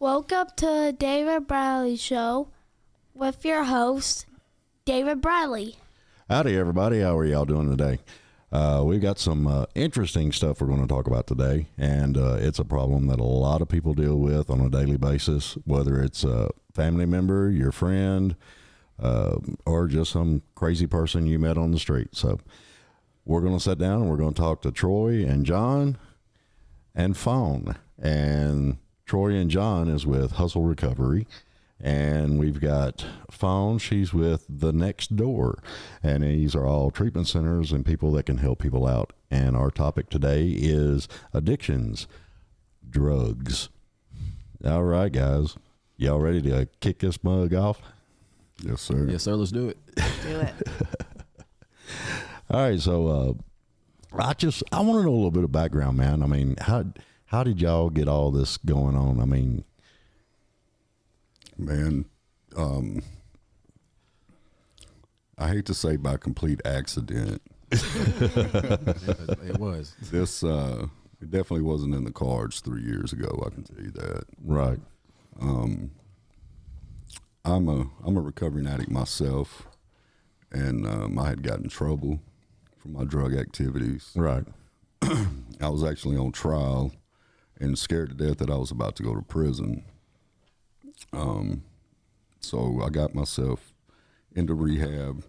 Welcome to the David Bradley Show with your host, David Bradley. Howdy, everybody. How are y'all doing today? We've got some interesting stuff we're going to talk about today, and it's a problem that a lot of people deal with on a daily basis, whether it's a family member, your friend, or just some crazy person you met on the street. So we're going to sit down and we're going to talk to Troy and John and Fawn. And Troy and John is with Hustle Recovery. And we've got Fawn, she's with The Next Door. And these are all treatment centers and people that can help people out. And our topic today is addictions, drugs. All right, guys. Y'all ready to kick this mug off? Yes, sir. Yes, sir. Let's do it. Do it. All right. So I want to know a little bit of background, man. I mean, how did y'all get all this going on? I mean, Man, I hate to say by complete accident. It was. This it definitely wasn't in the cards 3 years ago. I can tell you that. right. I'm a recovering addict myself, and I had gotten in trouble for my drug activities. Right. I was actually on trial and scared to death that I was about to go to prison. So I got myself into rehab.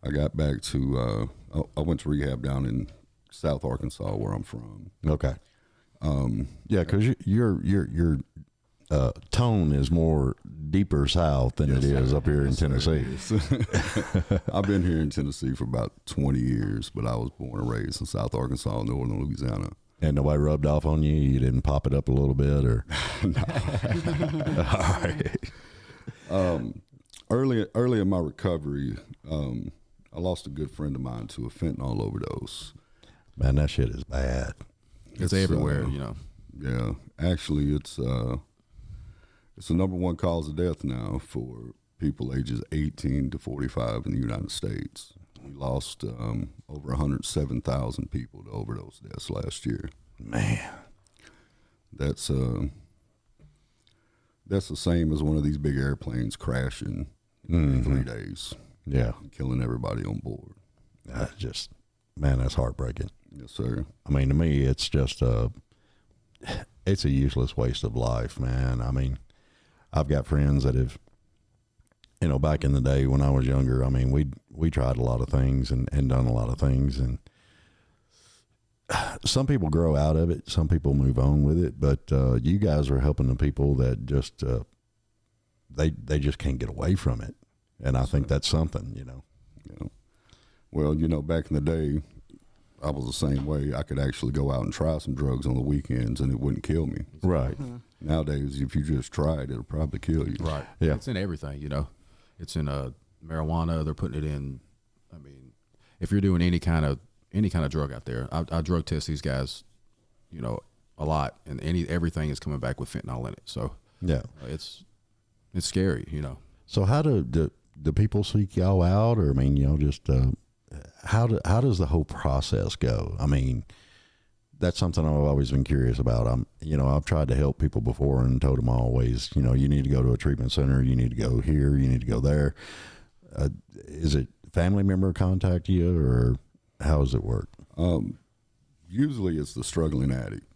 I got back to, I went to rehab down in South Arkansas, where I'm from. Okay. Yeah, because your tone is more deeper south than it is up here in Tennessee. I've been here in Tennessee for about 20 years, but I was born and raised in South Arkansas, northern Louisiana. And nobody rubbed off on you? You didn't pop it up a little bit, or? All right. Early in my recovery, I lost a good friend of mine to a fentanyl overdose. Man, that shit is bad. It's everywhere, you know. Yeah, actually, it's the number one cause of death now for people ages 18 to 45 in the United States. We lost over 107,000 people to overdose deaths last year. Man, that's the same as one of these big airplanes crashing in 3 days. Yeah, and killing everybody on board. Man, that's heartbreaking. Yes, sir. I mean, to me, it's just it's a useless waste of life, man. I mean, I've got friends that have, back in the day when I was younger, I mean, we tried a lot of things and done a lot of things, and some people grow out of it, some people move on with it, but you guys are helping the people that just they just can't get away from it, and I think that's something, Yeah. Well, back in the day, I was the same way. I could actually go out and try some drugs on the weekends, and it wouldn't kill me. Right. Nowadays, if you just try it, it'll probably kill you. Right. Yeah. It's in everything, It's in marijuana. They're putting it in. I mean, if you're doing any kind of drug out there, I drug test these guys, a lot, and everything is coming back with fentanyl in it. So Yeah. It's scary, So how do people seek y'all out, or I mean, just how does the whole process go? I mean, that's something I've always been curious about. I've tried to help people before and told them always, you need to go to a treatment center, you need to go here, you need to go there. Is it family member contact you, or how does it work? Usually it's the struggling addict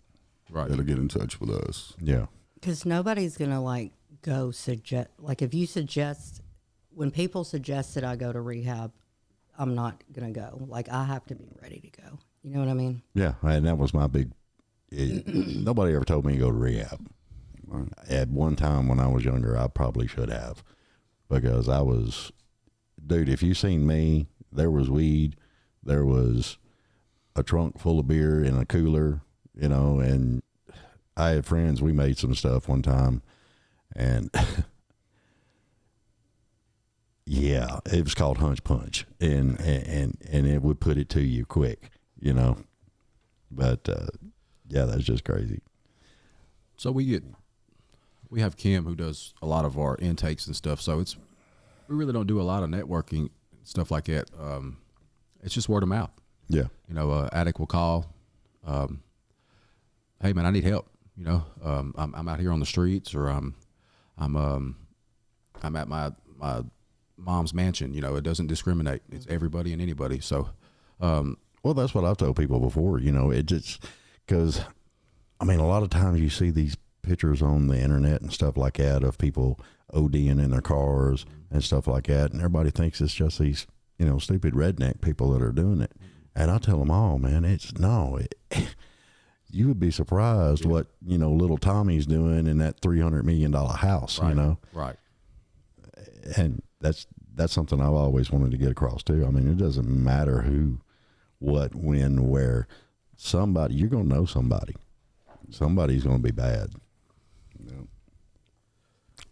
that'll get in touch with us. Yeah. Because nobody's going to go suggest, if you suggest, when people suggest that I go to rehab, I'm not going to go. I have to be ready to go. You know what I mean? Yeah. And that was my big, nobody ever told me to go to rehab. Right. At one time when I was younger, I probably should have, because dude, if you seen me, there was weed, there was a trunk full of beer in a cooler, and I had friends, we made some stuff one time, and yeah, it was called Hunch Punch, and it would put it to you quick, but yeah, that's just crazy. So we have Kim, who does a lot of our intakes and stuff. So we really don't do a lot of networking stuff like that. It's just word of mouth. Yeah. Addict will call, hey man, I need help. You know, I'm out here on the streets, or I'm at my mom's mansion. You know, it doesn't discriminate. It's everybody and anybody. So, Well, that's what I've told people before. You know, it just because, I mean, a lot of times you see these pictures on the internet and stuff like that of people ODing in their cars and stuff like that, and everybody thinks it's just these, you know, stupid redneck people that are doing it. And I tell them all, man, you would be surprised what, you know, little Tommy's doing in that $300 million house, right, you know? right. And that's something I've always wanted to get across too. I mean, it doesn't matter who, what, when, where. Somebody, you're going to know somebody. Somebody's going to be bad. Yeah.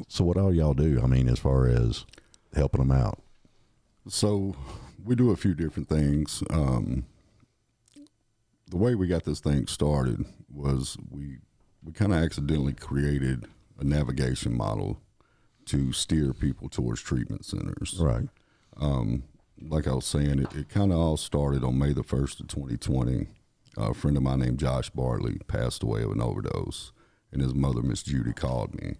So what all y'all do, I mean, as far as helping them out? So we do a few different things. The way we got this thing started was we kind of accidentally created a navigation model to steer people towards treatment centers. Right. Like I was saying, it kind of all started on May the 1st of 2020. A friend of mine named Josh Bartley passed away of an overdose, and his mother, Miss Judy, called me.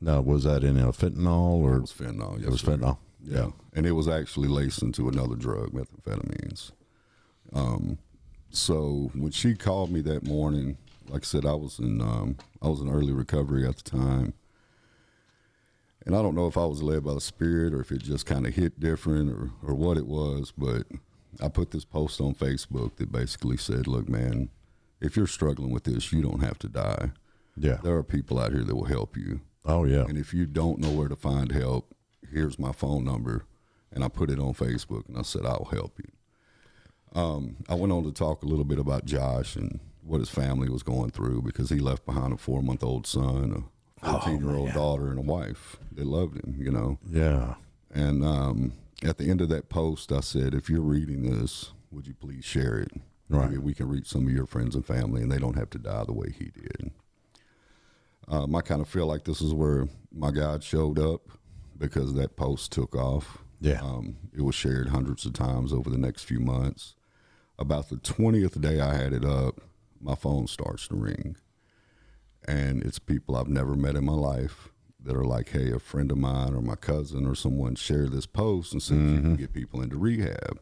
Now, was that in a fentanyl or? It was fentanyl. It was fentanyl. Yeah. And it was actually laced into another drug, methamphetamines. So when she called me that morning, like I said, I was in early recovery at the time. And I don't know if I was led by the Spirit or if it just kind of hit different or what it was, but I put this post on Facebook that basically said, look, man, if you're struggling with this, you don't have to die. Yeah. There are people out here that will help you. Oh, yeah. And if you don't know where to find help, here's my phone number. And I put it on Facebook, and I said, I'll help you. I went on to talk a little bit about Josh and what his family was going through, because he left behind a 4-month-old son, a 14-year-old daughter, and a wife that loved him, you know. Yeah. And at the end of that post, I said, if you're reading this, would you please share it? Right. Maybe we can reach some of your friends and family, and they don't have to die the way he did. I kind of feel like this is where my God showed up, because that post took off. Yeah. It was shared hundreds of times over the next few months. About the 20th day I had it up, my phone starts to ring. And it's people I've never met in my life that are like, hey, a friend of mine or my cousin or someone shared this post and said you can get people into rehab.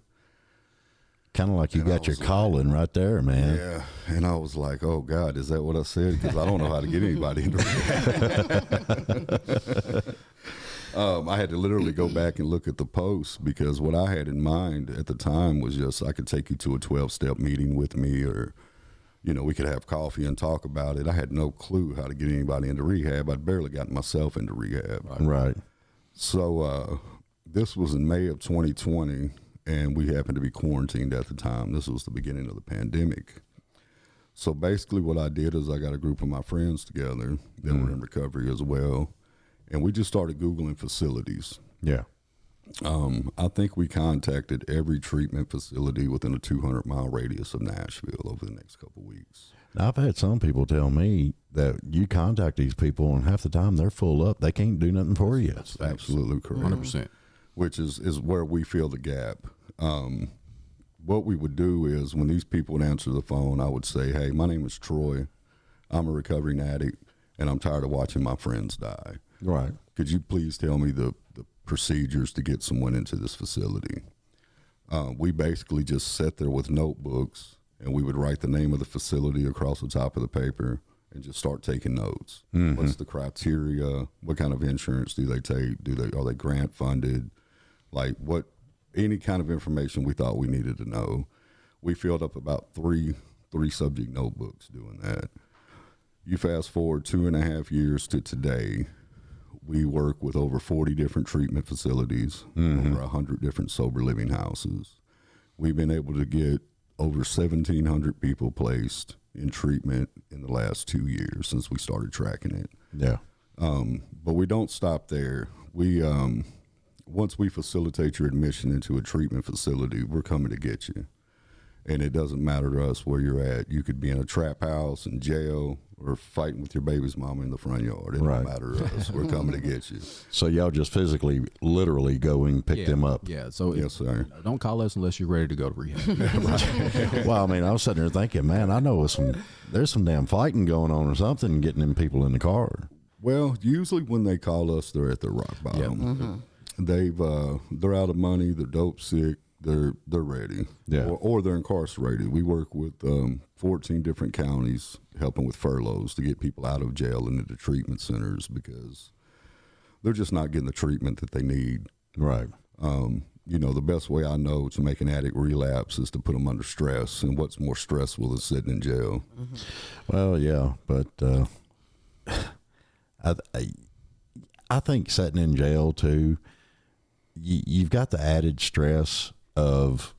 Kind of like you got your calling right there, man. Yeah. And I was like, oh, God, is that what I said? Because I don't know how to get anybody into rehab. I had to literally go back and look at the post, because what I had in mind at the time was just I could take you to a 12-step meeting with me, or, you know, we could have coffee and talk about it. I had no clue how to get anybody into rehab. I'd barely gotten myself into rehab. Right. So this was in May of 2020, and we happened to be quarantined at the time. This was the beginning of the pandemic. So basically what I did is I got a group of my friends together that were in recovery as well, and we just started Googling facilities. Yeah. I think we contacted every treatment facility within a 200-mile radius of Nashville over the next couple of weeks. Now, I've had some people tell me that you contact these people, and half the time they're full up. They can't do nothing for you. That's absolutely correct. 100%. Which is where we fill the gap. What we would do is when these people would answer the phone, I would say, hey, my name is Troy. I'm a recovering addict, and I'm tired of watching my friends die. Right. Could you please tell me the procedures to get someone into this facility? We basically just sat there with notebooks, and we would write the name of the facility across the top of the paper and just start taking notes. What's the criteria? What kind of insurance do they take? Are they grant funded? Like any kind of information we thought we needed to know. We filled up about three subject notebooks doing that. You fast forward 2.5 years to today, we work with over 40 different treatment facilities, over 100 different sober living houses. We've been able to get over 1,700 people placed in treatment in the last 2 years since we started tracking it. Yeah. But we don't stop there. We once we facilitate your admission into a treatment facility, we're coming to get you. And it doesn't matter to us where you're at. You could be in a trap house, in jail, or fighting with your baby's mama in the front yard. It Right. don't matter to us. We're coming to get you. So y'all just physically, literally go and pick them up. Yeah. So Yes, sir. don't call us unless you're ready to go to rehab. Well, I mean, I was sitting there thinking, man, I know there's some damn fighting going on or something, and getting them people in the car. Well, usually when they call us, they're at their rock bottom. They're out of money. They're dope sick. They're ready. Yeah. Or they're incarcerated. We work with 14 different counties helping with furloughs to get people out of jail and into treatment centers because they're just not getting the treatment that they need. Right. The best way I know to make an addict relapse is to put them under stress. And what's more stressful than sitting in jail? Well, yeah, but I think sitting in jail too, you've got the added stress of,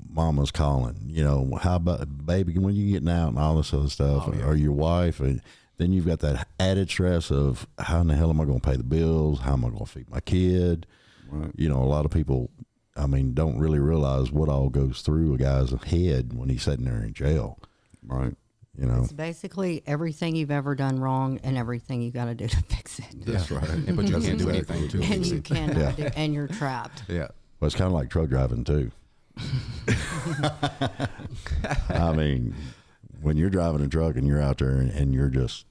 mama's calling, how about baby, when you getting out and all this other stuff, or your wife, and then you've got that added stress of how in the hell am I going to pay the bills? How am I going to feed my kid? Right. A lot of people, don't really realize what all goes through a guy's head when he's sitting there in jail. Right. It's basically everything you've ever done wrong and everything you got to do to fix it. That's right. But you can't do Exactly. anything to And fix you it. cannot do, and you're trapped. Yeah. Well, it's kind of like truck driving too. When you're driving a truck and you're out there and you're just,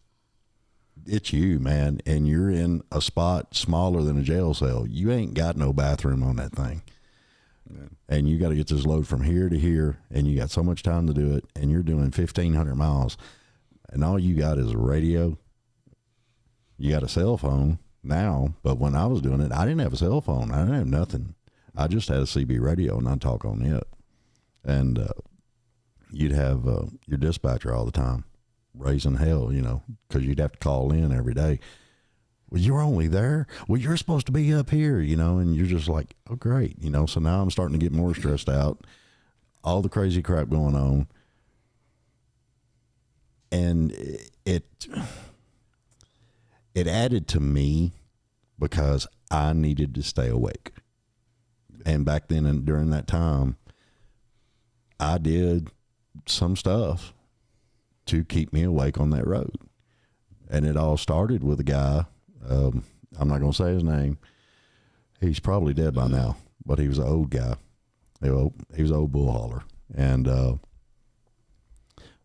it's you, man, and you're in a spot smaller than a jail cell. You ain't got no bathroom on that thing. Yeah. And you got to get this load from here to here, and you got so much time to do it, and you're doing 1,500 miles, and all you got is a radio. You got a cell phone now, but when I was doing it, I didn't have a cell phone. I didn't have nothing. I just had a CB radio, and I'd talk on it. And you'd have your dispatcher all the time, raising hell, because you'd have to call in every day. Well, you're only there. Well, you're supposed to be up here, and you're just like, oh, great. So now I'm starting to get more stressed out, all the crazy crap going on. And it added to me because I needed to stay awake. And back then and during that time, I did some stuff to keep me awake on that road. And it all started with a guy. I'm not going to say his name. He's probably dead by now, but he was an old guy. He was an old bull hauler. And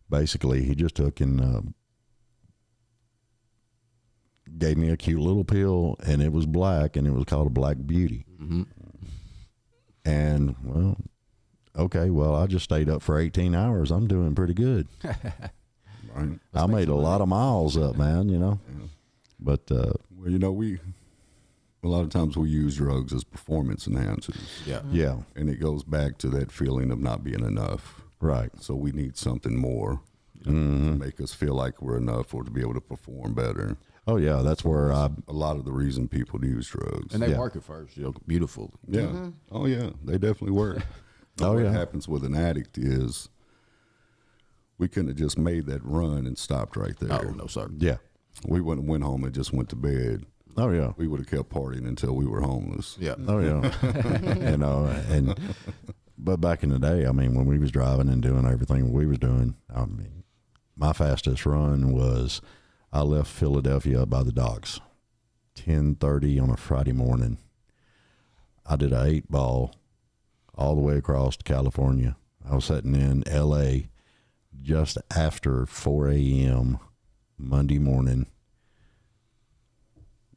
basically, he just took and gave me a cute little pill, and it was black, and it was called a Black Beauty. Mm-hmm. And, I just stayed up for 18 hours. I'm doing pretty good. Right. I made a lot of miles up, man, Yeah. But, we a lot of times we use drugs as performance enhancers. Yeah. yeah, And it goes back to that feeling of not being enough. right. So we need something more to make us feel like we're enough or to be able to perform better. Oh, yeah, that's where A lot of the reason people use drugs. And they Yeah. work at first. Beautiful. Yeah. Oh, yeah. They definitely work. Oh, what yeah. happens with an addict is we couldn't have just made that run and stopped right there. Oh, no, sir. Yeah. We wouldn't have went home and just went to bed. Oh, yeah. We would have kept partying until we were homeless. Yeah. Oh, yeah. But back in the day, when we was driving and doing everything we was doing, my fastest run was I left Philadelphia by the docks, 10:30 on a Friday morning. I did an 8-ball all the way across to California. I was sitting in L.A. just after 4 a.m. Monday morning,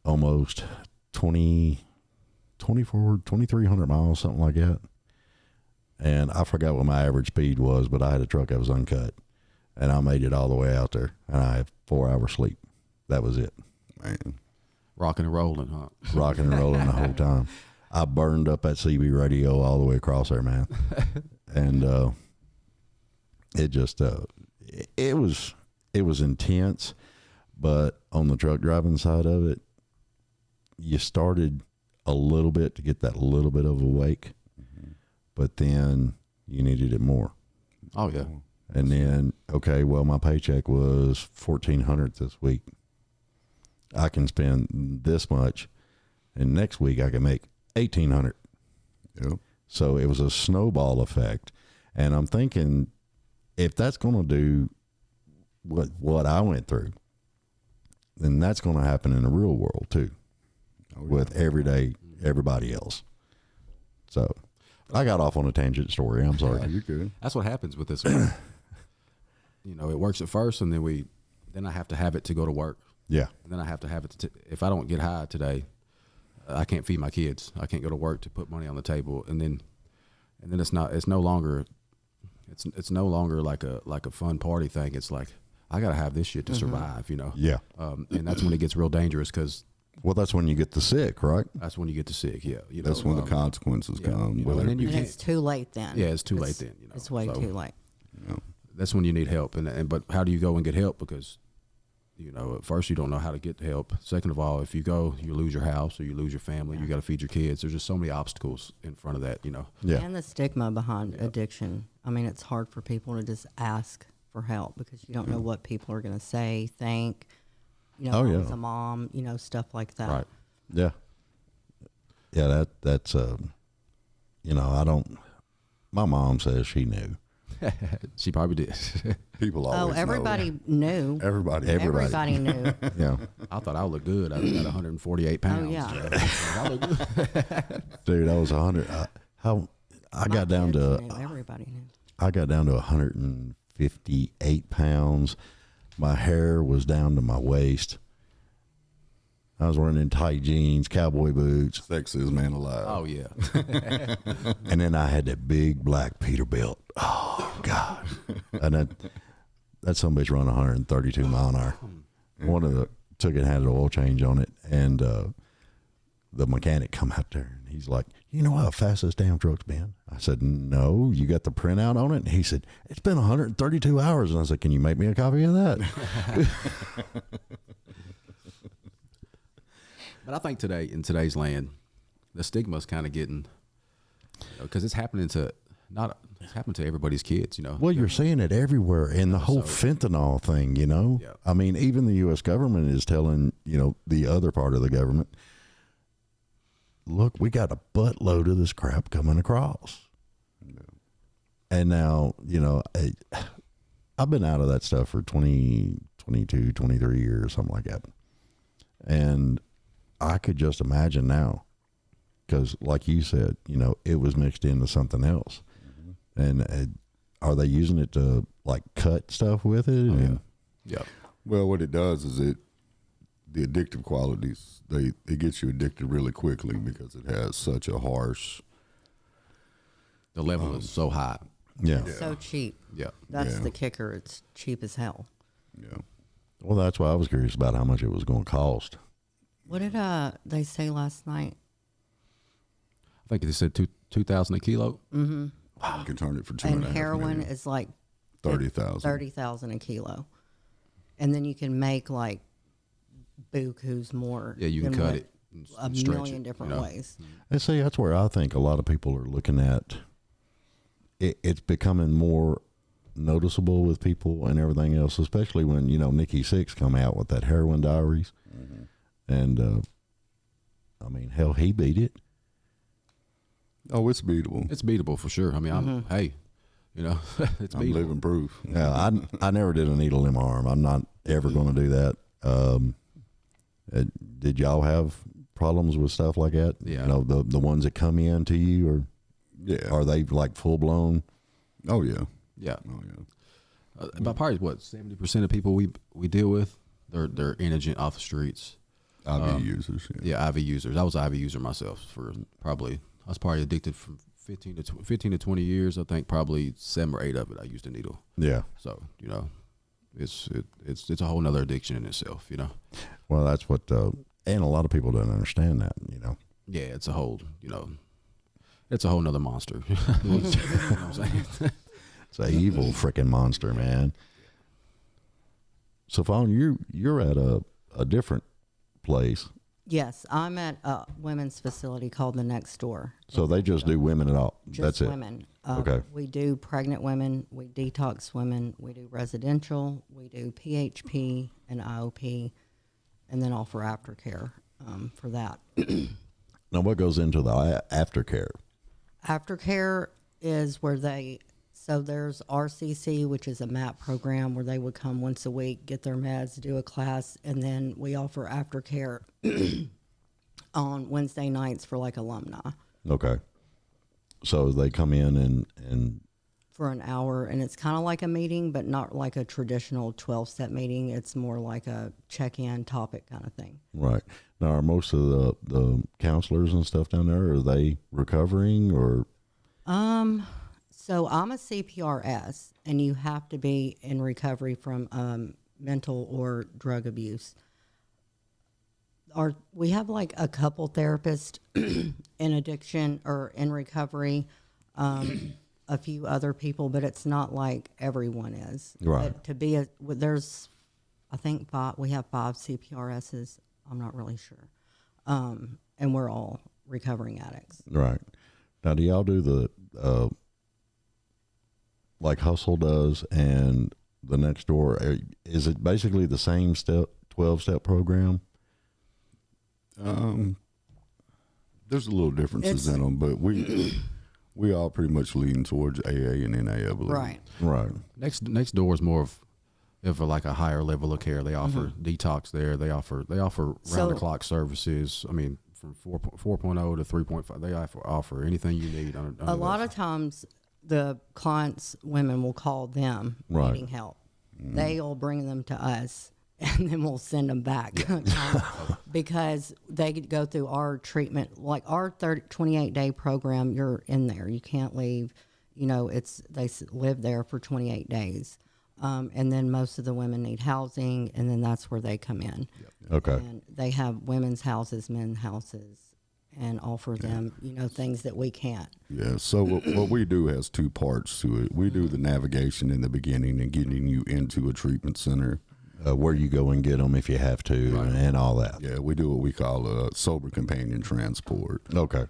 almost 2,300 miles, something like that. And I forgot what my average speed was, but I had a truck that was uncut. And I made it all the way out there, and I had 4 hours sleep. That was it. Man. Rocking and rolling, huh? Rocking and rolling the whole time. I burned up that CB radio all the way across there, man. And it just it was intense, but on the truck driving side of it, you started a little bit to get that little bit of awake, but then you needed it more. Oh, yeah. And then, my paycheck was $1,400 this week. I can spend this much, and next week I can make $1,800. Yep. So it was a snowball effect. And I'm thinking, if that's going to do what I went through, then that's going to happen in the real world too, with everybody else. So I got off on a tangent story. I'm sorry. Yeah, you're good. That's what happens with this. You know, it works at first, and then I have to have it to go to work. Yeah. And then I have to have it if I don't get high today, I can't feed my kids. I can't go to work to put money on the table. And then it's no longer like a fun party thing. It's like, I got to have this shit to survive, you know? Yeah. And that's when it gets real dangerous, because Well, that's when you get the sick, right? that's when you get the sick. Yeah. You That's know, when the consequences come. you know, and then you And can't, it's too late then. yeah, it's too late then, you know? It's way So too late. that's when you need help. But how do you go and get help? Because, you know, at first you don't know how to get help. Second of all, if you go, you lose your house or you lose your family. You got to feed your kids. There's just so many obstacles in front of that, you know. Yeah. And the stigma behind addiction. I mean, it's hard for people to just ask for help because you don't know what people are going to say, think. You know, Oh, I yeah. was a mom, you know, stuff like that. Right. Yeah. Yeah, that's you know, I don't my mom says she knew. She probably did. People always Oh, know. everybody knew. Everybody. Everybody knew. Yeah. I thought I looked good. I was at 148 pounds. Oh, yeah. You know? I look good. Dude, I was 100 I got down My to kids knew. Everybody knew. I got down to 158 pounds. My hair was down to my waist. I was wearing tight jeans, cowboy boots, Sexiest man alive. Oh, yeah. and then I had that big black Peterbilt. Oh God! And that some bitch run 132 mile an hour. One of the took it, had an oil change on it, and the mechanic come out there and he's like, "You know how fast this damn truck's been?" I said, "No, you got the printout on it?" And he said, "It's been 132 hours." And I said, "Can you make me a copy of that?" But I think in today's land, the stigma's kind of getting, because it's happening to everybody's kids, you know. Well, you're seeing it everywhere, and the whole fentanyl thing, you know. Yeah. I mean, even the U.S. government is telling, you know, the other part of the government, look, we got a buttload of this crap coming across. And now, you know, I've been out of that stuff for 20, 22, 23 years, something like that. And I could just imagine now, because like you said, you know, it was mixed into something else. And are they using it to like cut stuff with it? And, Yeah. Well, what it does is the addictive qualities, it gets you addicted really quickly because it has such a harsh. The level is so high. yeah. So cheap. Yeah. That's Yeah. the kicker. It's cheap as hell. Yeah. Well, that's why I was curious about how much it was going to cost. What did they say last night? I think they said 2,000 a kilo. You can turn it for two And and a half heroin million. is like 30,000. 30,000 a kilo. And then you can make like buku's more. Yeah, you can than cut what- it and a stretch million it, different you know? ways. And see, that's where I think a lot of people are looking at it's becoming more noticeable with people and everything else, especially when, you know, Nikki Sixx come out with that heroin diaries. And, I mean, hell, he beat it. Oh, it's beatable. It's beatable for sure. I mean, hey, you know, it's I'm beatable. living proof. Yeah, I never did a needle in my arm. I'm not ever going to do that. Did y'all have problems with stuff like that? Yeah. You know, the ones that come in to you, or Yeah. are they like full blown? Oh, yeah. Yeah. Oh, yeah. About probably what 70% of people we deal with, they're indigent off the streets. IV users. Yeah. Yeah, IV users. I was an IV user myself for I was probably addicted from 15 to 20 years. I think probably 7 or 8 of it I used a needle. Yeah. So, you know, it's a whole nother addiction in itself, you know. Well, that's what, and a lot of people don't understand that, you know. Yeah, it's a whole nother monster. You know what I'm saying? It's an evil freaking monster, man. So, Fawn, you're at a different place. Yes, I'm at a women's facility called The Next Door. So they just do women at all. Just That's it. women. Okay. We do pregnant women. We detox women. We do residential. We do PHP and IOP, and then offer aftercare for that. Now, what goes into the aftercare? Aftercare is where they So there's RCC, which is a MAP program where they would come once a week, get their meds, do a class, and then we offer aftercare on Wednesday nights for like alumni Okay. So they come in and for an hour, and it's kind of like a meeting, but not like a traditional 12-step meeting. It's more like a check-in topic kind of thing. right. Now, are most of the counselors and stuff down there, are they recovering or? So I'm a CPRS, and you have to be in recovery from mental or drug abuse. We have like a couple therapists in addiction or in recovery, a few other people, but it's not like everyone is. Right. But I think we have 5 CPRSs. I'm not really sure. And we're all recovering addicts. Right. Now, do y'all do the, like Hustle does and the next door? Is it basically the same 12-step program? There's a little differences in them, but we all pretty much lean towards AA and NA, I believe. Right. Right. Next door is more of like a higher level of care. They offer detox there. They offer round the clock services. I mean, from 4.0 to 3.5, they offer anything you need. A lot of times, the clients, women, will call them Right. needing help. They'll bring them to us, and then we'll send them back because they go through our treatment, like our 28-day program. You're in there; you can't leave. You know, they live there for 28 days, and then most of the women need housing, and then that's where they come in. Okay. And they have women's houses, men's houses, and offer them, things that we can't. Yeah, so what we do has 2 parts to it. We do the navigation in the beginning and getting you into a treatment center. Where you go and get them if you have to, and all that. Yeah, we do what we call a sober companion transport. Okay.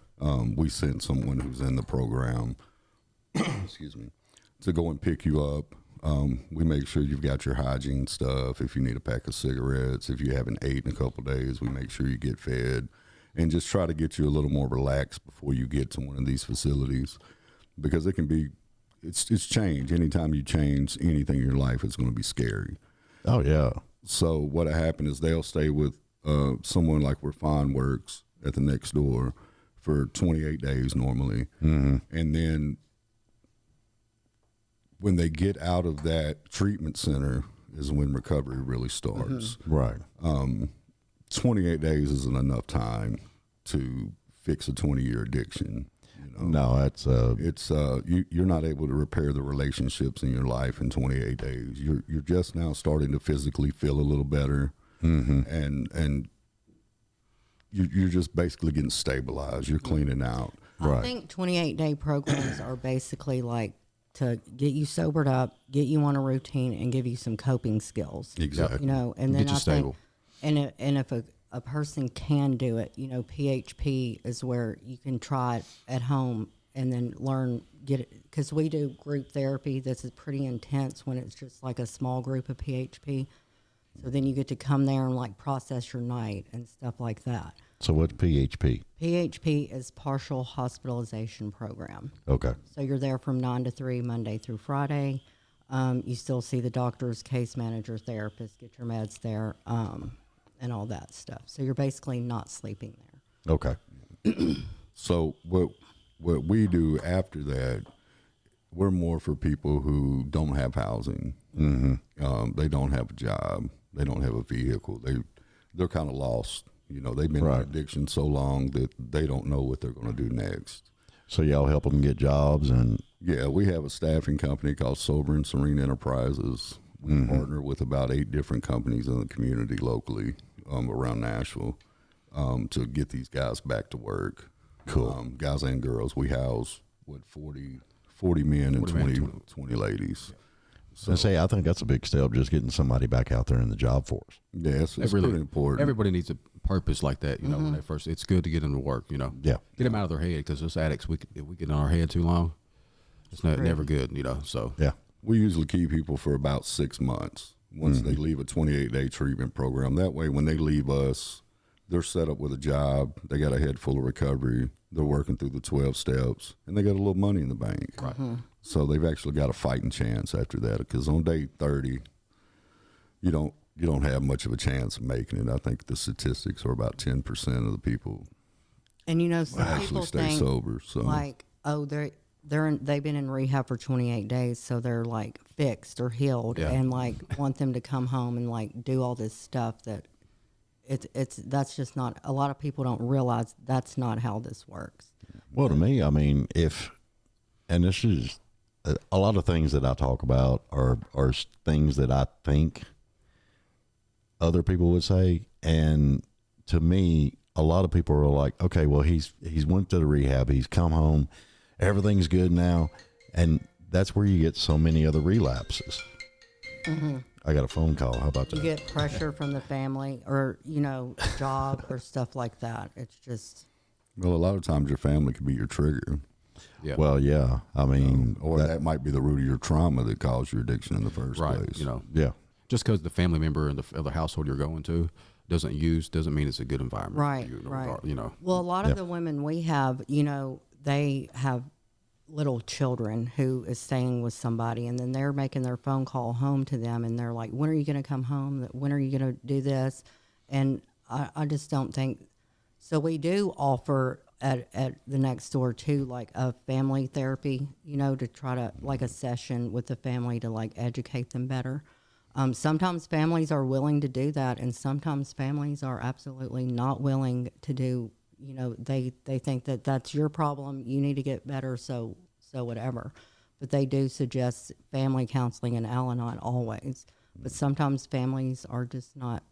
We send someone who's in the program, excuse me, to go and pick you up. We make sure you've got your hygiene stuff. If you need a pack of cigarettes, if you haven't ate in a couple of days, we make sure you get fed, and just try to get you a little more relaxed before you get to one of these facilities, because it can be, it's change. Anytime you change anything in your life, it's going to be scary. Oh, yeah. So what happened is they'll stay with someone like where Fawn works at the next door for 28 days normally. Mm-hmm. And then when they get out of that treatment center is when recovery really starts. Mm-hmm. Right. 28 days isn't enough time to fix a 20-year addiction. No, that's you're not able to repair the relationships in your life in 28 days. You're just now starting to physically feel a little better, and you're just basically getting stabilized. You're cleaning out. I think 28-day programs are basically like to get you sobered up, get you on a routine, and give you some coping skills. Exactly. And then Get you stable. And if a person can do it, PHP is where you can try it at home and then get it, because we do group therapy. This is pretty intense when it's just like a small group of PHP. So then you get to come there and like process your night and stuff like that. So what's PHP? PHP is partial hospitalization program. Okay. So you're there from 9 to 3, Monday through Friday. You still see the doctors, case manager, therapist, get your meds there, and all that stuff. So you're basically not sleeping there. Okay. So what we do after that, we're more for people who don't have housing. Mm-hmm. They don't have a job. They don't have a vehicle. They're kind of lost. They've been in addiction so long that they don't know what they're going to do next. So y'all help them get jobs and... Yeah, we have a staffing company called Sober and Serene Enterprises. We partner with about 8 different companies in the community locally around Nashville to get these guys back to work. Cool. Guys and girls. We house, 40 men and 20 ladies. So I think that's a big step, just getting somebody back out there in the job force. Yeah, it's really pretty important. Everybody needs a purpose like that, when they first. It's good to get them to work, Yeah. Get them out of their head, because us addicts, if we get in our head too long, it's never good, So Yeah. We usually keep people for about 6 months once they leave a 28-day treatment program. That way, when they leave us, they're set up with a job. They got a head full of recovery. They're working through the 12 steps, and they got a little money in the bank. Right. So they've actually got a fighting chance after that, because on day 30, you don't have much of a chance of making it. I think the statistics are about 10% of the people And some actually people stay think sober. So like, oh, they've been in rehab for 28 days, so they're like fixed or healed, Yeah. and like want them to come home and like do all this stuff that that's just not. A lot of people don't realize that's not how this works. Well, to me, I mean, and this is a lot of things that I talk about are things that I think other people would say, and to me, a lot of people are like, okay, well, he's went to the rehab, he's come home, everything's good now, and that's where you get so many other relapses. Mm-hmm. I got a phone call. How about that? You get pressure from the family, or job or stuff like that. It's just well, a lot of times your family could be your trigger. Yeah. Well, yeah. I mean, Or that might be the root of your trauma that caused your addiction in the first right. place. yeah. Just because the family member in the other household you're going to doesn't mean it's a good environment. right, For you, right. Well, a lot of the women we have, they have little children who is staying with somebody, and then they're making their phone call home to them, and they're like, when are you going to come home? When are you going to do this? And I just don't think so. We do offer at the next door too, like a family therapy, to try to like a session with the family to like educate them better. Sometimes families are willing to do that, and sometimes families are absolutely not willing to do. They think that that's your problem. You need to get better. So whatever. But they do suggest family counseling and Al-Anon always. But sometimes families are just not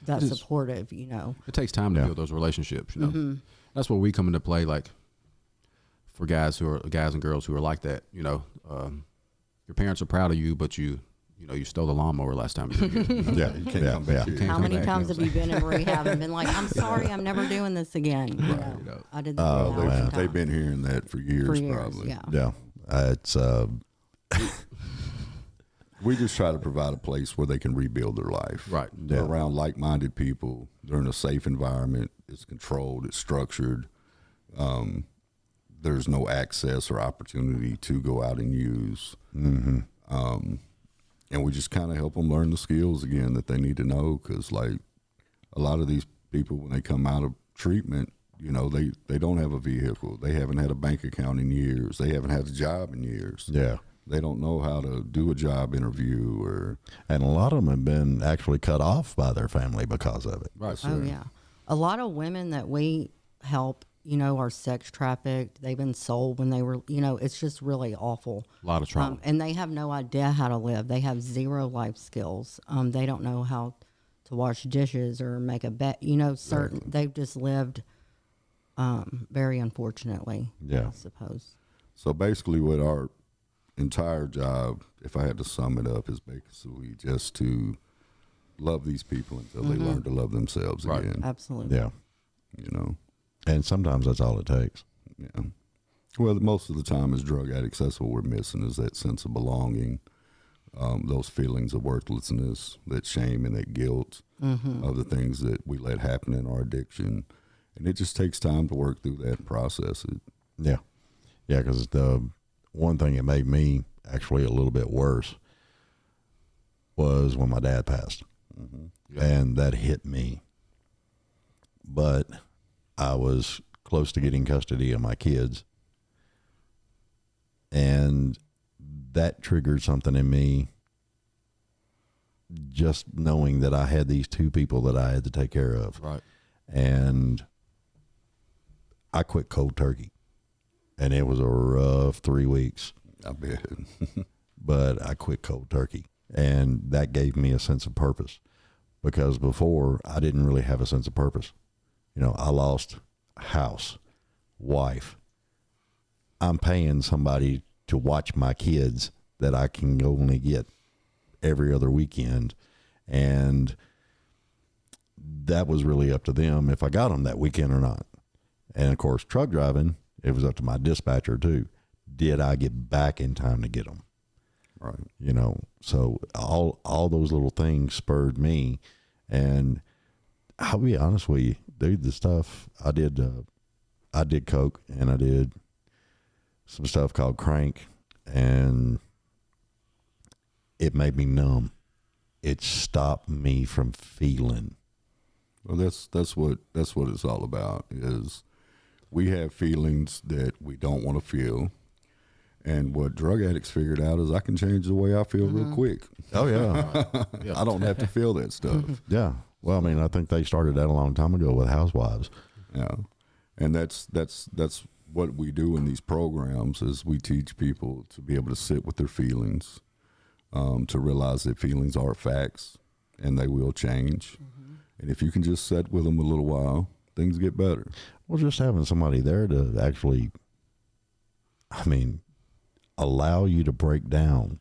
that supportive. It takes time to build those relationships. Mm-hmm. That's where we come into play. Like for guys and girls who are like that. Your parents are proud of you, but you stole the lawnmower last time you did it. Yeah. You can't come back here. How many times have you been in rehab and been like, I'm sorry, I'm never doing this again? I did that. They've been hearing that for years, probably. Yeah. Yeah. It's We just try to provide a place where they can rebuild their life. Right. They're around like-minded people. They're in a safe environment. It's controlled. It's structured. There's no access or opportunity to go out and use. Mm-hmm. And we just kind of help them learn the skills again that they need to know, because like a lot of these people, when they come out of treatment, they don't have a vehicle. They haven't had a bank account in years. They haven't had a job in years. yeah. They don't know how to do a job interview And a lot of them have been actually cut off by their family because of it. Right. Oh, yeah. A lot of women that we help, are sex trafficked. They've been sold when they were, it's just really awful. A lot of trauma. And they have no idea how to live. They have zero life skills. They don't know how to wash dishes or make a bed. They've just lived very unfortunately, Yeah. I suppose. So basically what our entire job, if I had to sum it up, is basically just to love these people until they learn to love themselves Right. again. Absolutely. Yeah. You know, And sometimes that's all it takes. yeah. Well, most of the time as drug addicts, that's what we're missing, is that sense of belonging, those feelings of worthlessness, that shame and that guilt of the things that we let happen in our addiction. And it just takes time to work through that and process it. Yeah. Yeah, because the one thing that made me actually a little bit worse was when my dad passed. Yeah. And that hit me. But I was close to getting custody of my kids. And that triggered something in me, just knowing that I had these two people that I had to take care of. Right. And I quit cold turkey. And it was a rough 3 weeks. I bet. But I quit cold turkey. And that gave me a sense of purpose. Because before, I didn't really have a sense of purpose. I lost house, wife. I'm paying somebody to watch my kids that I can only get every other weekend. And that was really up to them if I got them that weekend or not. And of course, truck driving, it was up to my dispatcher too. Did I get back in time to get them? Right. So all those little things spurred me. And I'll be honest with you, dude, the stuff I did coke and I did some stuff called crank, and it made me numb. It stopped me from feeling. Well, that's what it's all about. Is we have feelings that we don't want to feel, and what drug addicts figured out is I can change the way I feel real quick. Oh yeah. I don't have to feel that stuff. Yeah. Well, I mean, I think they started that a long time ago with housewives. Yeah, and that's what we do in these programs is we teach people to be able to sit with their feelings, to realize that feelings are facts and they will change. And if you can just sit with them a little while, things get better. Well, just having somebody there to actually, I mean, allow you to break down.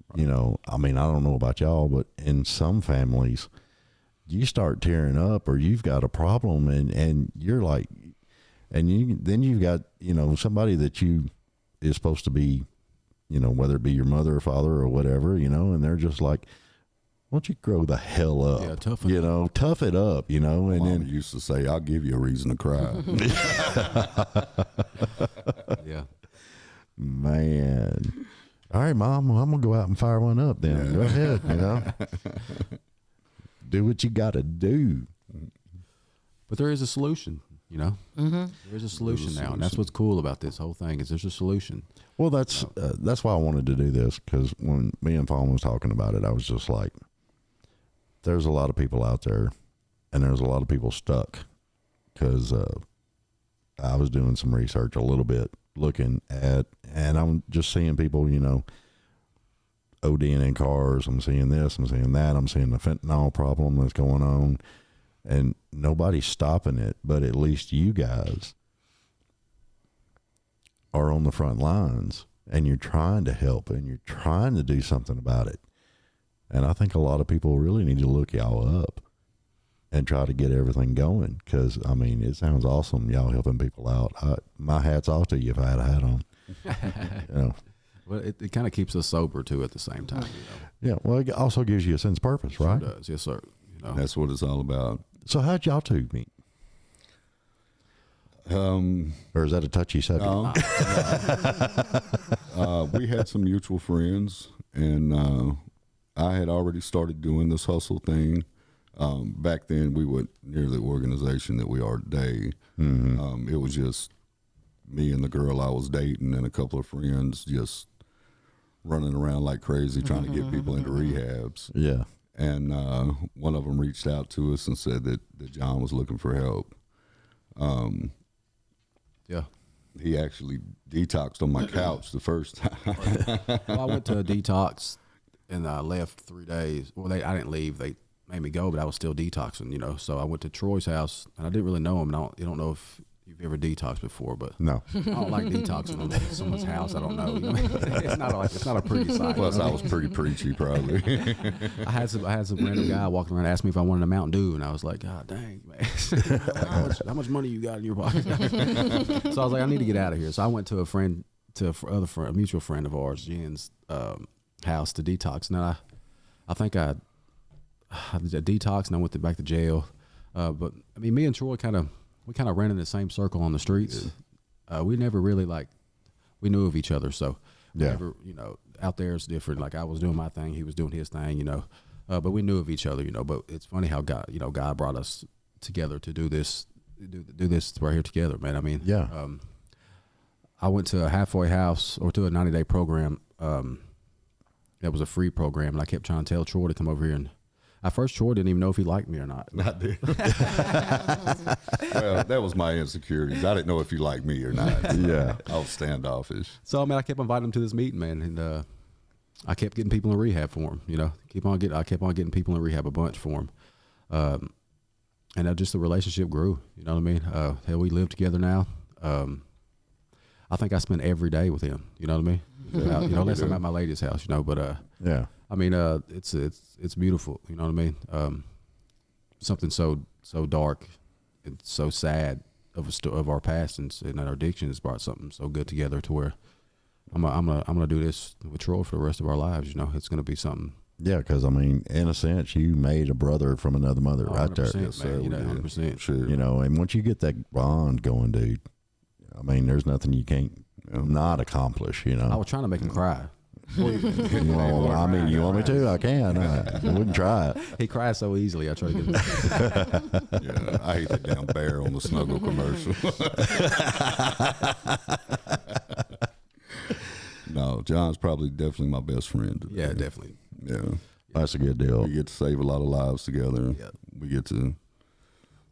Right. You know, I mean, I don't know about y'all, but in some families, you start tearing up or you've got a problem and you're like, and then you've got, you know, somebody that you is supposed to be, you know, whether it be your mother or father or whatever, you know, and they're just like, why don't you grow the hell up? Yeah, toughen you know, tough it up, you know. And Mom then used to say, I'll give you a reason to cry. Yeah. Man. All right, Mom, well, I'm going to go out and fire one up then. Go ahead, you know. Do what you got to do. But there is a solution, you know. There is a solution now, and that's what's cool about this whole thing is there's a solution. Well, that's why I wanted to do this, because when me and Fawn was talking about it, I was just like, there's a lot of people out there, and there's a lot of people stuck, because I was doing some research a little bit, looking at, and I'm just seeing people, you know, ODing in cars. I'm seeing this, I'm seeing that, I'm seeing the fentanyl problem that's going on, and nobody's stopping it, but at least you guys are on the front lines, and you're trying to help, and you're trying to do something about it. And I think a lot of people really need to look y'all up and try to get everything going, because, I mean, it sounds awesome, y'all helping people out. My hat's off to you if I had a hat on. You know. Well, it kind of keeps us sober, too, at the same time. You know? Yeah, well, it also gives you a sense of purpose, right? Sure does. Yes, sir. You know? That's what it's all about. So how'd y'all two meet? Or is that a touchy subject? We had some mutual friends, and I had already started doing this hustle thing. Back then, we were near the organization that we are today. It was just me and the girl I was dating and a couple of friends just running around like crazy trying to get people into rehabs. Yeah. And one of them reached out to us and said that John was looking for help. Yeah. He actually detoxed on my couch the first time. Well, I went to a detox, and I left 3 days. Well, I didn't leave. They made me go, but I was still detoxing, you know. So I went to Troy's house, and I didn't really know him. You don't know if you've ever detoxed before, but No. I don't like detoxing on someone's house. I don't know. You know? It's not a pretty sight. Plus, I was pretty preachy, probably. I had some random guy walking around asked me if I wanted a Mountain Dew, and I was like, God dang, man, how much money you got in your pocket? So I was like, I need to get out of here. So I went to a mutual friend of ours, Jen's house to detox. And then I think I detoxed, and I went back to jail. But I mean, me and Troy kind of ran in the same circle on the streets. We never really we knew of each other. So Yeah. never, you know, out there it's different. Like I was doing my thing, he was doing his thing, you know, but we knew of each other, you know. But it's funny how God brought us together to do this right here together, man. I mean, Yeah. I went to a halfway house or to a 90-day program. That was a free program, and I kept trying to tell Troy to come over here. And at first, Troy didn't even know if he liked me or not. I did. Well, that was my insecurities. I didn't know if you liked me or not. Yeah. I was standoffish. So, I mean, I kept inviting him to this meeting, man, and I kept getting people in rehab for him. You know, I kept on getting people in rehab a bunch for him, and just the relationship grew. You know what I mean? Hell, we live together now. I think I spend every day with him. You know what I mean? You know, unless I'm at my lady's house. You know, but Yeah. I mean, it's beautiful. You know what I mean? Something so dark and so sad of our past and our addiction has brought something so good together to where I'm gonna do this with Troy for the rest of our lives. You know, it's gonna be something. Yeah, because, I mean, in a sense, you made a brother from another mother right there. 100%, Yes, sir, man. You know, we did. 100%. Sure. You know, and once you get that bond going, dude, I mean, there's nothing you can't not accomplish, you I know. was trying to make him cry. You want me to? I can. I wouldn't try it. He cries so easily. I try to get him. Yeah, I hate that damn bear on the Snuggle commercial. No, John's probably definitely my best friend today. Yeah, definitely. Yeah. That's a good deal. We get to save a lot of lives together. Yeah. We get to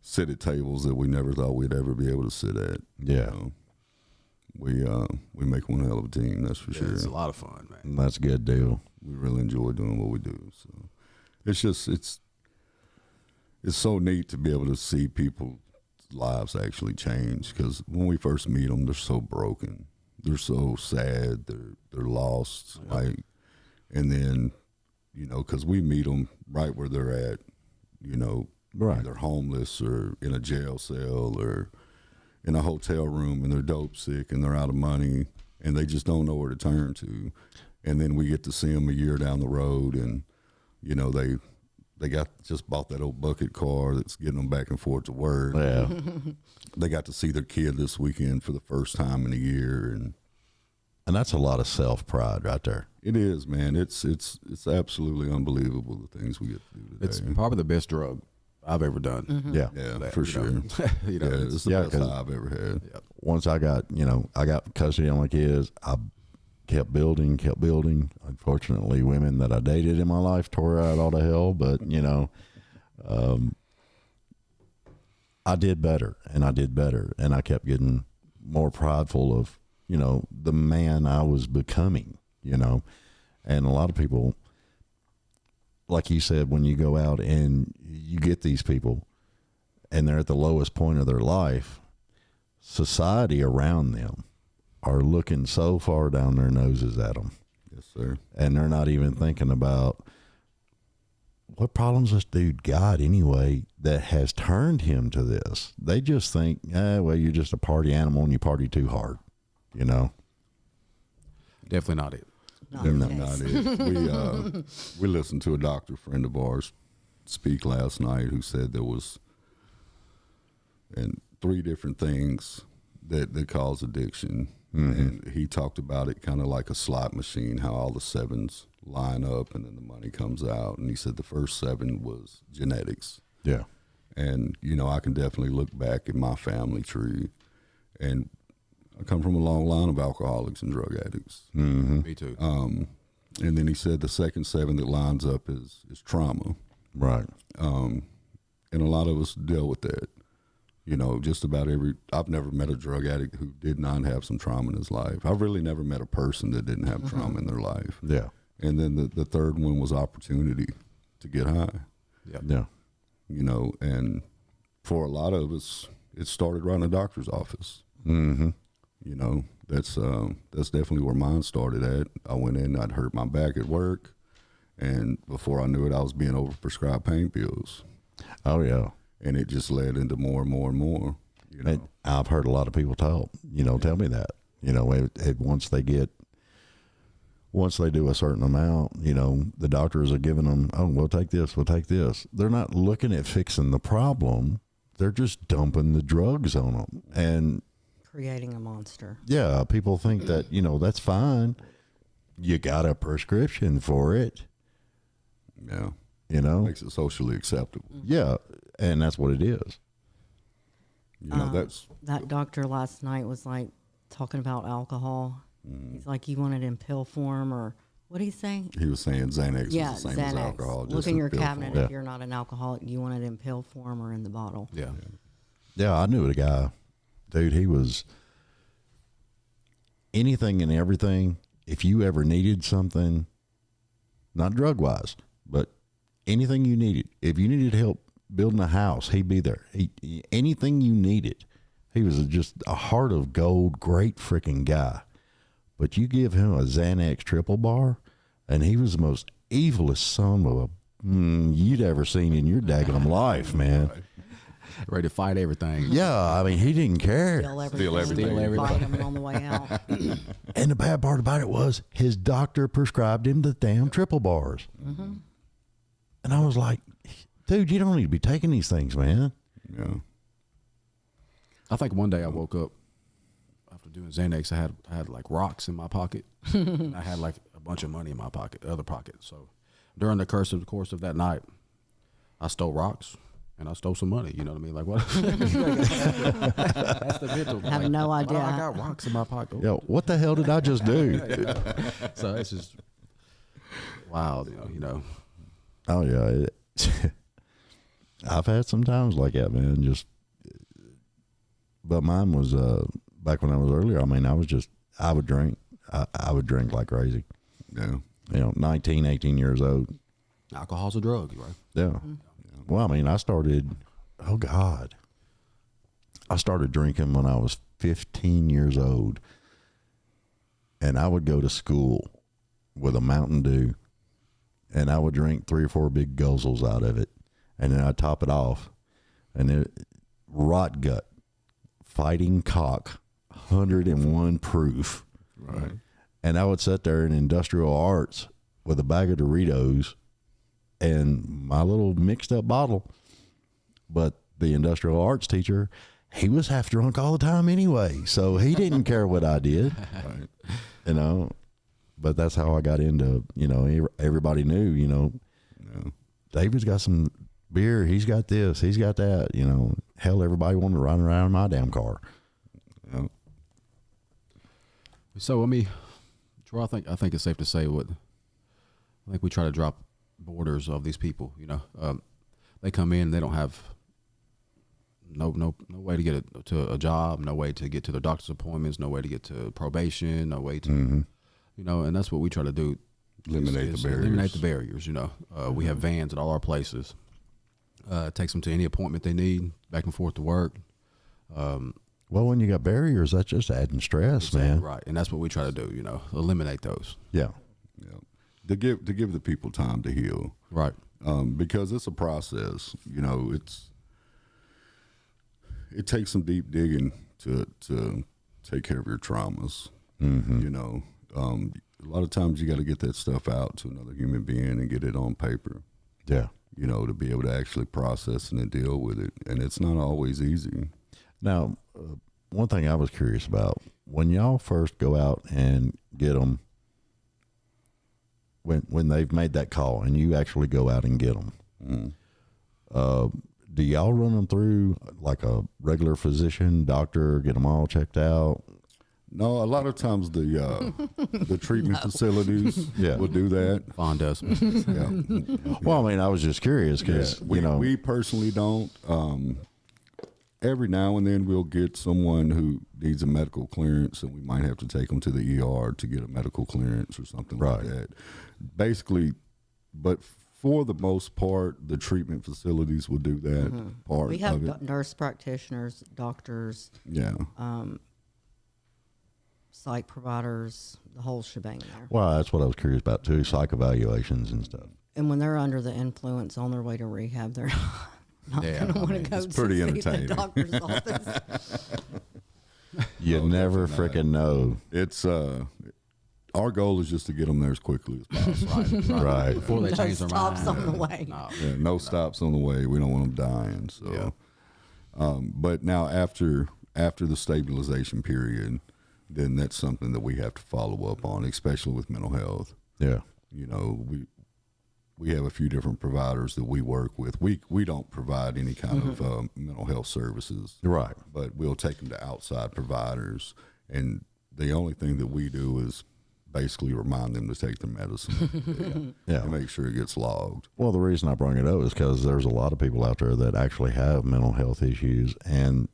sit at tables that we never thought we'd ever be able to sit at. Yeah. We make one hell of a team, that's for sure. It's a lot of fun, man. That's a good deal. We really enjoy doing what we do. So it's just it's so neat to be able to see people's lives actually change, because when we first meet them, they're so broken, they're so sad, they're lost, like, and then because we meet them right where they're at, Right. they're homeless or in a jail cell or in a hotel room, and they're dope sick and they're out of money and they just don't know where to turn to. And then we get to see them a year down the road, and they just bought that old bucket car that's getting them back and forth to work. Yeah. They got to see their kid this weekend for the first time in a year, And that's a lot of self-pride right there. it is, man. It's absolutely unbelievable the things we get to do today. It's probably the best drug I've ever done. Yeah. Yeah, That, for you sure. know. You know, Yeah, it's- it's the Yeah, best 'cause- high I've ever had. Once I got custody of my kids, I kept building. Unfortunately, women that I dated in my life tore out all to hell, but I did better, and I kept getting more prideful of, the man I was becoming, and a lot of people, like you said, when you go out and you get these people and they're at the lowest point of their life, society around them are looking so far down their noses at them, Yes, sir. and they're not even thinking about what problems this dude got anyway that has turned him to this. They just think, well, you're just a party animal and you party too hard, Definitely not it. Definitely not it. We listened to a doctor friend of ours speak last night who said there was three different things that cause addiction. And he talked about it kind of like a slot machine, how all the sevens line up and then the money comes out. And he said the first 7 was genetics. Yeah. And, I can definitely look back at my family tree, and I come from a long line of alcoholics and drug addicts. Me too. And then he said the second 7 that lines up is trauma. Right. And a lot of us deal with that. Just about I've never met a drug addict who did not have some trauma in his life. I've really never met a person that didn't have trauma in their life. Yeah. And then the third one was opportunity to get high, Yeah. and for a lot of us, it started right in a doctor's office. Mm-hmm. That's definitely where mine started at. I went in, I'd hurt my back at work, and before I knew it, I was being overprescribed pain pills. Oh, yeah. And it just led into more and more and more. I've heard a lot of people tell me that, once they do a certain amount, the doctors are giving them, oh, we'll take this. They're not looking at fixing the problem. They're just dumping the drugs on them. And Creating a monster. yeah, people think that, that's fine. You got a prescription for it, Yeah. Makes Makes it socially acceptable. Yeah. And that's what it is. That's That doctor last night was like talking about alcohol. He's like, you want it in pill form, or what did he say? he was saying Xanax Yeah, was the same as Xanax. alcohol. Look just in your pill cabinet form. if you're not an alcoholic. You want it in pill form or in the bottle. Yeah. Yeah, I knew a guy, dude, he was anything and everything. If you ever needed something, not drug wise, but anything you needed, if you needed help building a house, he'd be there. Anything you needed. He was just a heart of gold, great freaking guy. But you give him a Xanax triple bar, and he was the most evilest son of a you'd ever seen in your daggum life, man. Ready to fight everything. Yeah, I mean, he didn't care. Steal everything. Steal everything. Steal everything. Fight 'em on the way out. And the bad part about it was his doctor prescribed him the damn triple bars. Mm-hmm. And I was like, dude, you don't need to be taking these things, man. Yeah. I think one day I woke up after doing Xanax, I had like rocks in my pocket. And I had like a bunch of money in my other pocket. So during the course of that night, I stole rocks and I stole some money. You know what I mean? Like what? That's the mental. I have no idea. I got rocks in my pocket. Yo, what the hell did I just do? So it's just wild, you know. Oh yeah, I've had some times like that, man. But mine was back when I was earlier. I mean, I would drink. I would drink like crazy. Yeah. 19, 18 years old. Alcohol's a drug, right? Yeah. Mm-hmm. Well, I mean, I started drinking when I was 15 years old. And I would go to school with a Mountain Dew, and I would drink 3 or 4 big guzzles out of it. And then I'd top it off. And rot gut, fighting cock, 101 proof. Right. And I would sit there in industrial arts with a bag of Doritos and my little mixed up bottle. But the industrial arts teacher, he was half drunk all the time anyway. So he didn't care what I did, but that's how I got into, everybody knew, Yeah. David's got some beer. He's got this, he's got that, hell, everybody wanted to ride around in my damn car. Yeah. So Troy, I think it's safe to say I think we try to drop borders of these people. They come in, they don't have no way to get to a job, no way to get to their doctor's appointments, no way to get to probation, no way to, and that's what we try to do. Eliminate the barriers. Eliminate the barriers. We have vans at all our places. Takes them to any appointment they need, back and forth to work. Well, when you got barriers, that's just adding stress, man. Right, and that's what we try to do. Eliminate those. Yeah. Yeah. To give the people time to heal. Right. Because it's a process. It takes some deep digging to take care of your traumas. Mm-hmm. A lot of times you got to get that stuff out to another human being and get it on paper. Yeah. To be able to actually process and deal with it, and it's not always easy. Now, one thing I was curious about, when y'all first go out and get them, when they've made that call and you actually go out and get them, do y'all run them through like a regular physician, doctor, get them all checked out? No, a lot of times the treatment facilities will do that. Fawn does. Yeah. Well, I mean, I was just curious because, we personally don't. Every now and then we'll get someone who needs a medical clearance, and we might have to take them to the ER to get a medical clearance or something like that. Basically, but for the most part, the treatment facilities will do that part We have of it. nurse practitioners, doctors, Yeah. psych providers, the whole shebang there. well, that's what I was curious about too, psych evaluations and stuff. And when they're under the influence on their way to rehab, they're not Yeah, going to want to go it's pretty to see entertaining. the doctor's office. You never freaking know. It's our goal is just to get them there as quickly as possible. Right. Before they No change their mind. stops on the way. No. Yeah, no stops on the way. We don't want them dying. So, but now after the stabilization period, then that's something that we have to follow up on, especially with mental health. Yeah. We have a few different providers that we work with. We don't provide any kind of mental health services, Right. but we'll take them to outside providers, and the only thing that we do is basically remind them to take their medicine Yeah. and make sure it gets logged. Well, the reason I bring it up is because there's a lot of people out there that actually have mental health issues, and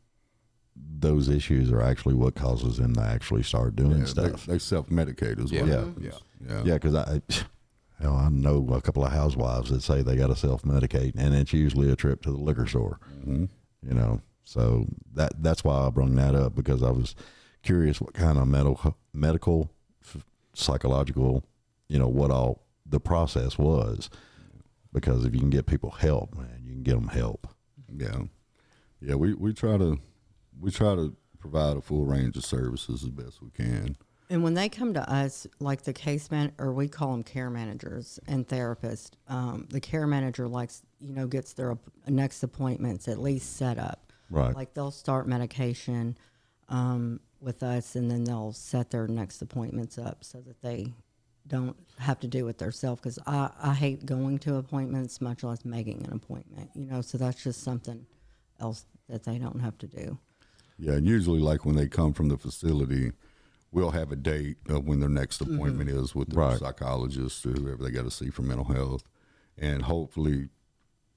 those issues are actually what causes them to actually start doing stuff. They self-medicate as well. Yeah. Yeah, because I know a couple of housewives that say they got to self-medicate, and it's usually a trip to the liquor store. Mm-hmm. So that's why I brought that up, because I was curious what kind of medical, psychological, what all the process was. Because if you can get people help, man, you can get them help. Yeah. We try to provide a full range of services as best we can. And when they come to us, like the or we call them care managers and therapists, the care manager gets their next appointments at least set up. Right. Like they'll start medication. with us, and then they'll set their next appointments up so that they don't have to do it themselves. Because I hate going to appointments, much less making an appointment. So that's just something else that they don't have to do. Yeah, and usually, like when they come from the facility, we'll have a date of when their next appointment is with their psychologist or whoever they got to see for mental health, and hopefully,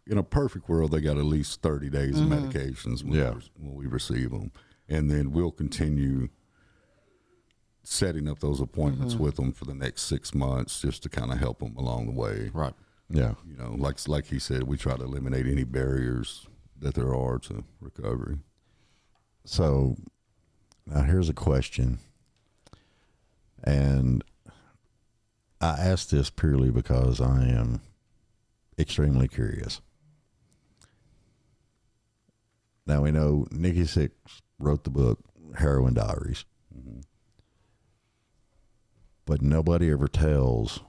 in a perfect world, they got at least 30 days of medications when we receive them. And then we'll continue setting up those appointments with them for the next 6 months just to kind of help them along the way. Right. Yeah. Like he said, we try to eliminate any barriers that there are to recovery. So now here's a question. And I ask this purely because I am extremely curious. Now we know Nikki Sixx wrote the book Heroin Diaries, but nobody ever tells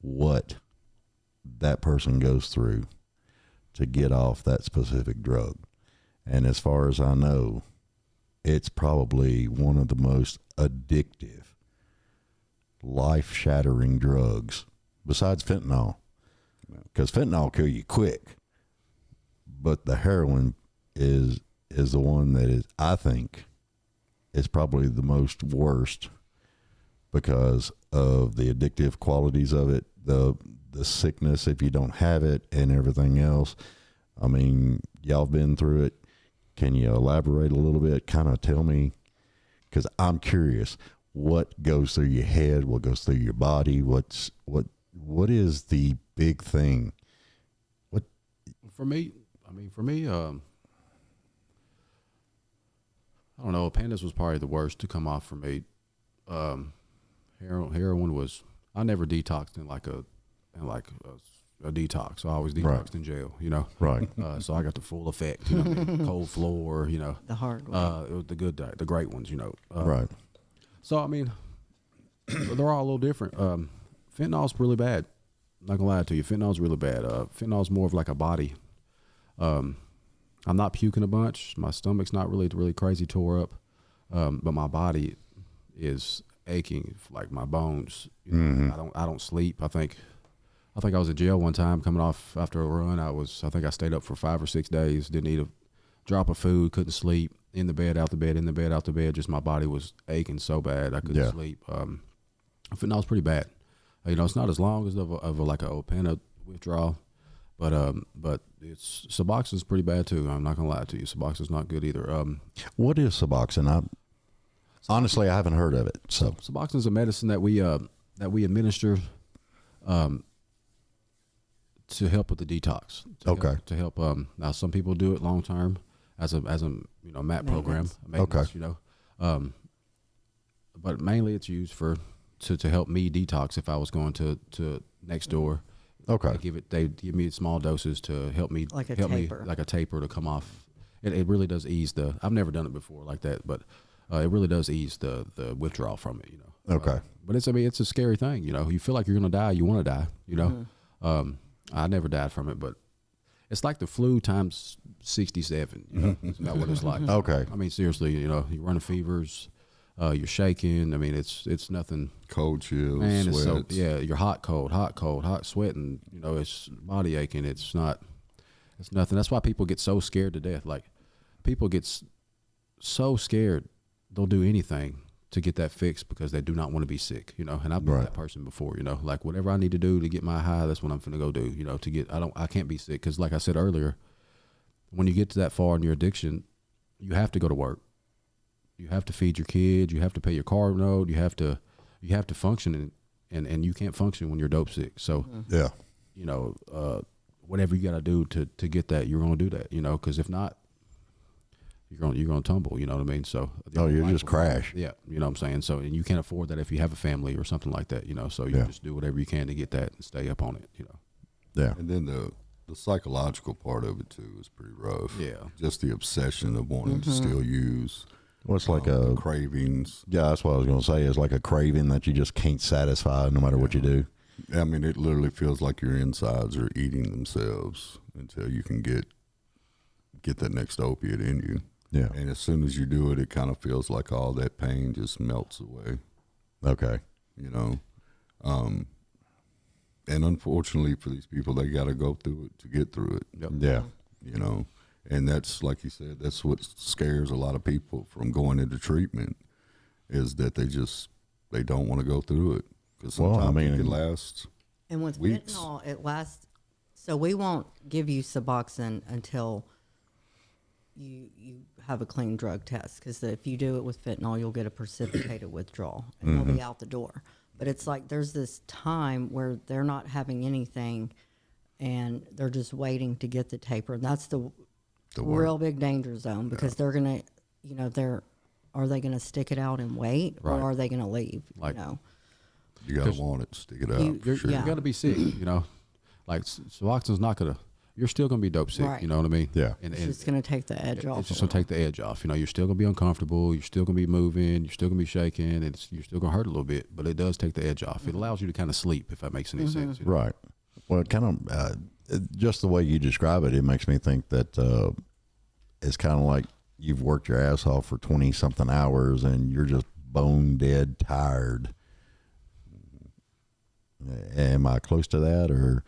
what that person goes through to get off that specific drug. And as far as I know, it's probably one of the most addictive, life-shattering drugs besides fentanyl, because fentanyl will kill you quick. But the heroin is the one that is, I think, is probably the most worst because of the addictive qualities of it, the sickness if you don't have it, and everything else. I mean, y'all been through it. Can you elaborate a little bit? Kind of tell me, because I'm curious, what goes through your head, what goes through your body, what is the big thing? What For me, I don't know. Pandas was probably the worst to come off for me. Heroin was. I never detoxed in like a detox. I always detoxed in jail. Right. So I got the full effect. Cold floor. The hard way. It was the great ones. Right. So I mean, they're all a little different. Fentanyl's really bad. I'm not gonna lie to you. Fentanyl's really bad. Fentanyl's more of like a body. I'm not puking a bunch. My stomach's not really crazy tore up, but my body is aching, like my bones. I don't sleep. I think I was in jail one time coming off after a run. I think I stayed up for 5 or 6 days. Didn't eat a drop of food. Couldn't sleep. In the bed, out the bed, in the bed, out the bed. Just my body was aching so bad I couldn't sleep. Fentanyl's pretty bad. It's not as long as of like a Opana withdrawal, but it's Suboxone's pretty bad too. I'm not gonna lie to you. Suboxone's not good either. What is Suboxone? Honestly, I haven't heard of it. So Suboxone's a medicine that we administer to help with the detox. To help. Now some people do it long term as a MAP program. Maintenance, but mainly it's used to help me detox if I was going to next door. They give me small doses to help me like a taper to come off. It really does ease I've never done it before like that, but it really does ease the withdrawal from it. But it's a scary thing. You feel like you're gonna die. You want to die. I never died from it, but it's like the flu times 67. It's about what it's like. I mean, seriously, you're running fevers, you're shaking. I mean, it's nothing. Cold chills, man, sweats. It's you're hot, sweating. It's body aching. It's nothing. That's why people get so scared to death. Like, people get so scared, they'll do anything to get that fixed because they do not want to be sick, and I've been that person before, like whatever I need to do to get my high, that's what I'm finna go do, I can't be sick. Cause like I said earlier, when you get to that far in your addiction, you have to go to work. You have to feed your kids. You have to pay your car note. You have to function and you can't function when you're dope sick. So, whatever you got to do to get that, you're going to do that, cause if not, you're going to tumble, you know what I mean? So you just crash. Yeah, you know what I'm saying? So, and you can't afford that if you have a family or something like that, so you just do whatever you can to get that and stay up on it, Yeah. And then the psychological part of it too is pretty rough. Yeah. Just the obsession of wanting to still use. Well, it's like the cravings. Yeah, that's what I was going to say. It's like a craving that you just can't satisfy no matter what you do. I mean, it literally feels like your insides are eating themselves until you can get that next opiate in you. Yeah. And as soon as you do it, it kind of feels like all that pain just melts away, Okay. you know. And unfortunately for these people, they got to go through it to get through it, Yep. Yeah. you know. And that's, like you said, that's what scares a lot of people from going into treatment, is that they don't want to go through it. Because Well, sometimes I mean, it can last. And with Weeks. fentanyl, it lasts. So we won't give you Suboxone until you have a clean drug test. Because if you do it with fentanyl, you'll get a precipitated withdrawal, and you'll be out the door. But it's like there's this time where they're not having anything, and they're just waiting to get the taper. And that's the real big danger zone, because they're gonna, you know, are they gonna stick it out and wait, Right. or are they gonna leave? Like- you know. You got to want it, stick it out. You- Sure. yeah. You got to be sick, you know. Like Suboxone's not gonna. You're still gonna be dope sick. Right. You know what I mean? Yeah. And, It's and just gonna take the edge off. it's just a gonna take the edge off. You know, you're still gonna be uncomfortable. You're still gonna be moving. You're still gonna be shaking. You're still gonna hurt a little bit, but it does take the edge off. It allows you to kind of sleep, if that makes any sense. You know? Right. Well, kind of just the way you describe it, it makes me think that it's kind of like you've worked your ass off for 20 something hours and you're just bone dead tired. Am I close to that, or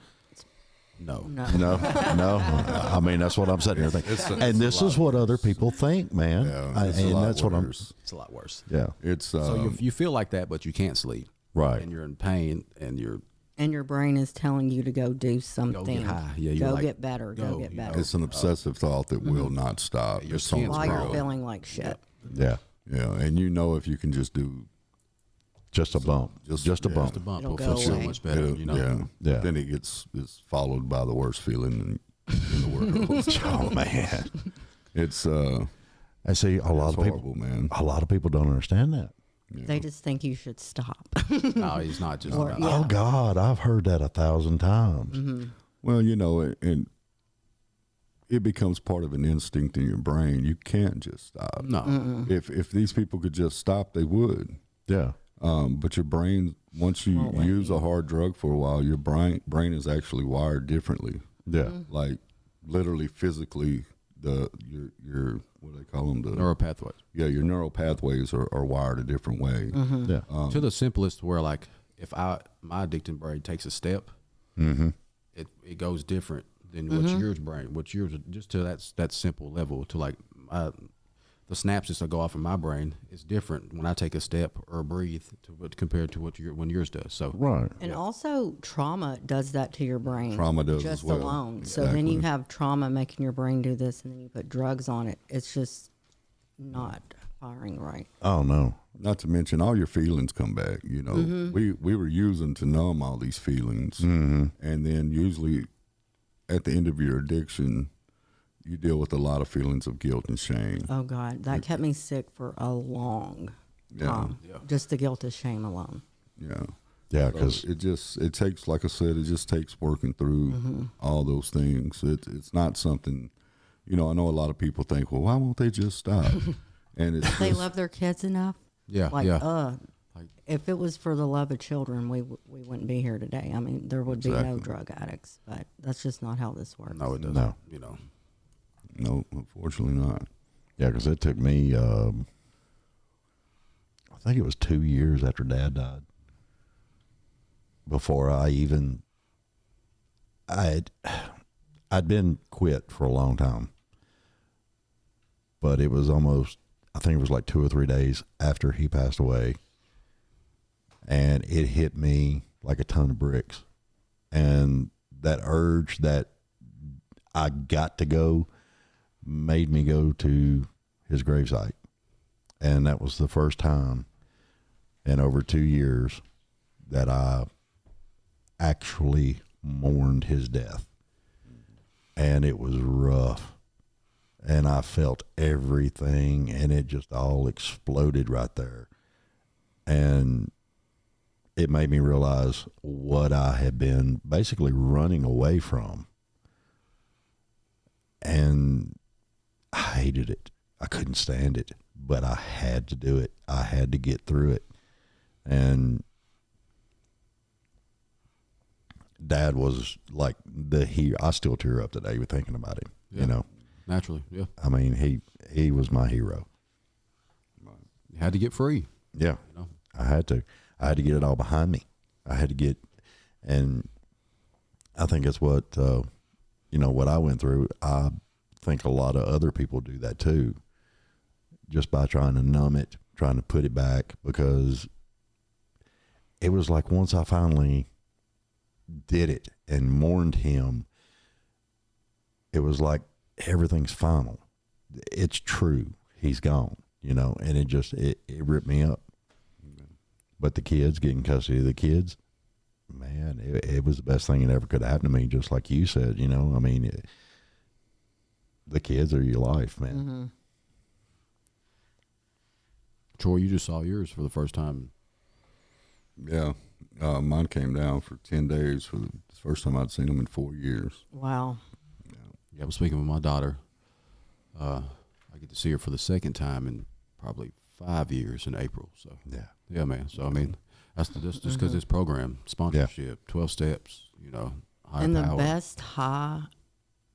No. No. no? No. I mean, that's what I'm sitting here thinking. And this is what other people think, man. Yeah, it's a And lot that's what I'm. worse. It's a lot worse. Yeah. It's So you feel like that, but you can't sleep, Right. and you're in pain, and you're And your brain is telling you to go do something. high. Yeah, you're go like, get better. Go go, get you better. know. it's an obsessive thought that will not stop. your It's on skin's the While you're ground. feeling like shit. Yeah. Yeah, and you know if you can just do Just a bump. Just a yeah. bump. just a bump. It'll Will go feel so away. much better. it'll- You know. yeah, Yeah. then it's followed by the worst feeling in the world. Oh man. It's I see a lot it's of people. horrible, man. A lot of people don't understand that. They just think you should stop. No, he's not just. Or- about yeah. Oh God, I've heard that 1,000 times. Well, you know, and it becomes part of an instinct in your brain. You can't just stop. No. If these people could just stop, they would. Yeah. But your brain, once you use a hard drug for a while, your brain is actually wired differently. Yeah. Like literally, physically, your what do they call them? Neural pathways. Your neural pathways are wired a different way. Yeah. To the simplest, where like if my addicted brain takes a step, it goes different than what's yours brain. What's yours, just to that simple level. To like the synapses that go off in my brain is different when I take a step or breathe compared to when yours does. So Right. And also, trauma does that to your brain. Trauma does just as well. alone. So then you Exactly. have trauma making your brain do this, and then you put drugs on it. It's just not firing right. Oh no. Not to mention all your feelings come back. You know, we were using to numb all these feelings, and then usually at the end of your addiction, you deal with a lot of feelings of guilt and shame. Oh God, that kept me sick for a long time. Yeah. Just the guilt and shame alone. Yeah. Yeah, So because it takes, like I said, it just takes working through all those things. It's not something, you know, I know a lot of people think, well, why won't they just stop? And it's They just, love their kids enough. yeah, Like, yeah. if it was for the love of children, we wouldn't be here today. I mean, there would be no Exactly. drug addicts, but that's just not how this works. No, it doesn't. No. You know. no, unfortunately not. yeah, because it took me. I think it was 2 years after Dad died before I'd been quit for a long time, but it was almost, I think it was like 2 or 3 days after he passed away, and it hit me like a ton of bricks, and that urge that I got to go made me go to his gravesite, and that was the first time in over 2 years that I actually mourned his death, and it was rough, and I felt everything, and it just all exploded right there, and it made me realize what I had been basically running away from, and I hated it. I couldn't stand it, but I had to do it. I had to get through it. And Dad was like the hero. I still tear up today with thinking about him, you know. Naturally, yeah. I mean, he was my hero. You had to get free. Yeah, You know? I had to get it all behind me. I had to get, and I think it's what what I went through. I think a lot of other people do that too, just by trying to numb it, trying to put it back, because it was like once I finally did it and mourned him, it was like everything's final. It's true. He's gone, and it ripped me up. But the kids, getting custody of the kids, man, it was the best thing that ever could happen to me, just like you said, I mean, the kids are your life, man. Mm-hmm. Troy, you just saw yours for the first time. Yeah. Mine came down for 10 days for the first time I'd seen them in 4 years. Wow. Yeah, I was speaking with my daughter. I get to see her for the second time in probably 5 years in April. So yeah, man. So I mean, that's just because this program sponsorship, 12 steps, higher And the power. best high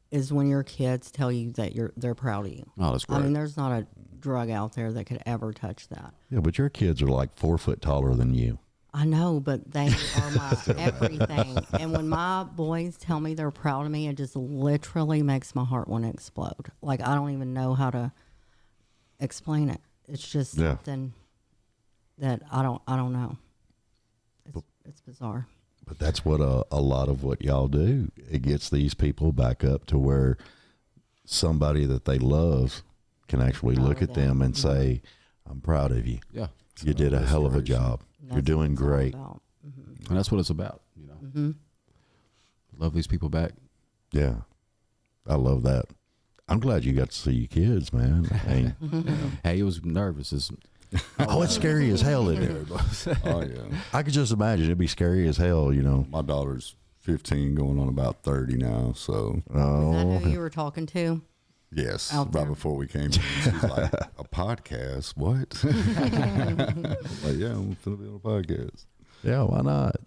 is when your kids tell you that they're proud of you. Oh, that's great. I mean, there's not a drug out there that could ever touch that. Yeah, but your kids are like 4 foot taller than you. I know, but they are my everything. And when my boys tell me they're proud of me, it just literally makes my heart want to explode. Like, I don't even know how to explain it. It's just something that I don't know. It's bizarre. But that's what a lot of what y'all do. It gets these people back up to where somebody that they love can actually look at them and say, I'm proud of you. Yeah. You did a hell of a job. You're doing great. Mm-hmm. And that's what it's about, Mm-hmm. Love these people back. Yeah. I love that. I'm glad you got to see your kids, man. I mean, Hey, he was nervous. It's scary as hell, isn't it? Oh, yeah. I could just imagine it'd be scary as hell, My daughter's 15 going on about 30 now, so. Is that who you were talking to? Yes, Out there. right before we came in, she's like, a podcast? What? Like, yeah, I'm going to be on a podcast. Yeah, why not?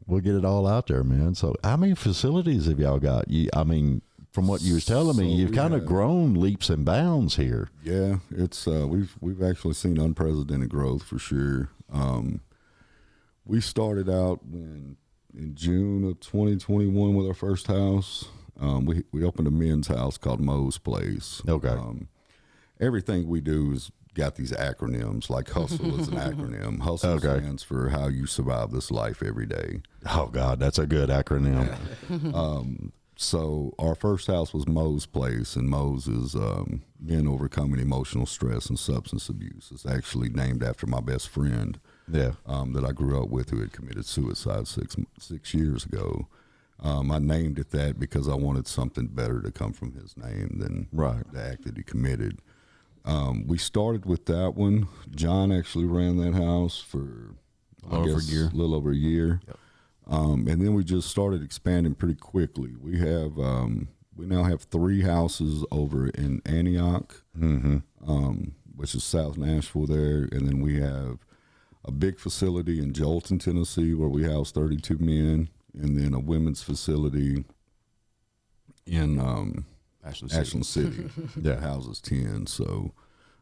We'll get it all out there, man. So how many facilities have y'all got? I mean, from what you was telling me, you've kind of grown leaps and bounds here. Yeah, it's we've actually seen unprecedented growth for sure. We started out in June of 2021 with our first house. We opened a men's house called Mo's Place. Okay. Everything we do is got these acronyms. Like HUSTLE is an acronym. HUSTLE stands for how you survive this life every day. Oh God, that's a good acronym. So our first house was Mo's Place, and Mo's is men overcoming emotional stress and substance abuse. It's actually named after my best friend that I grew up with, who had committed suicide six years ago. I named it that because I wanted something better to come from his name than the act that he committed. We started with that one. John actually ran that house for a little over a year. Yep. And then we just started expanding pretty quickly. We now have 3 houses over in Antioch, which is South Nashville there, and then we have a big facility in Jolton, Tennessee, where we house 32 men, and then a women's facility in Ashland City that houses 10. So,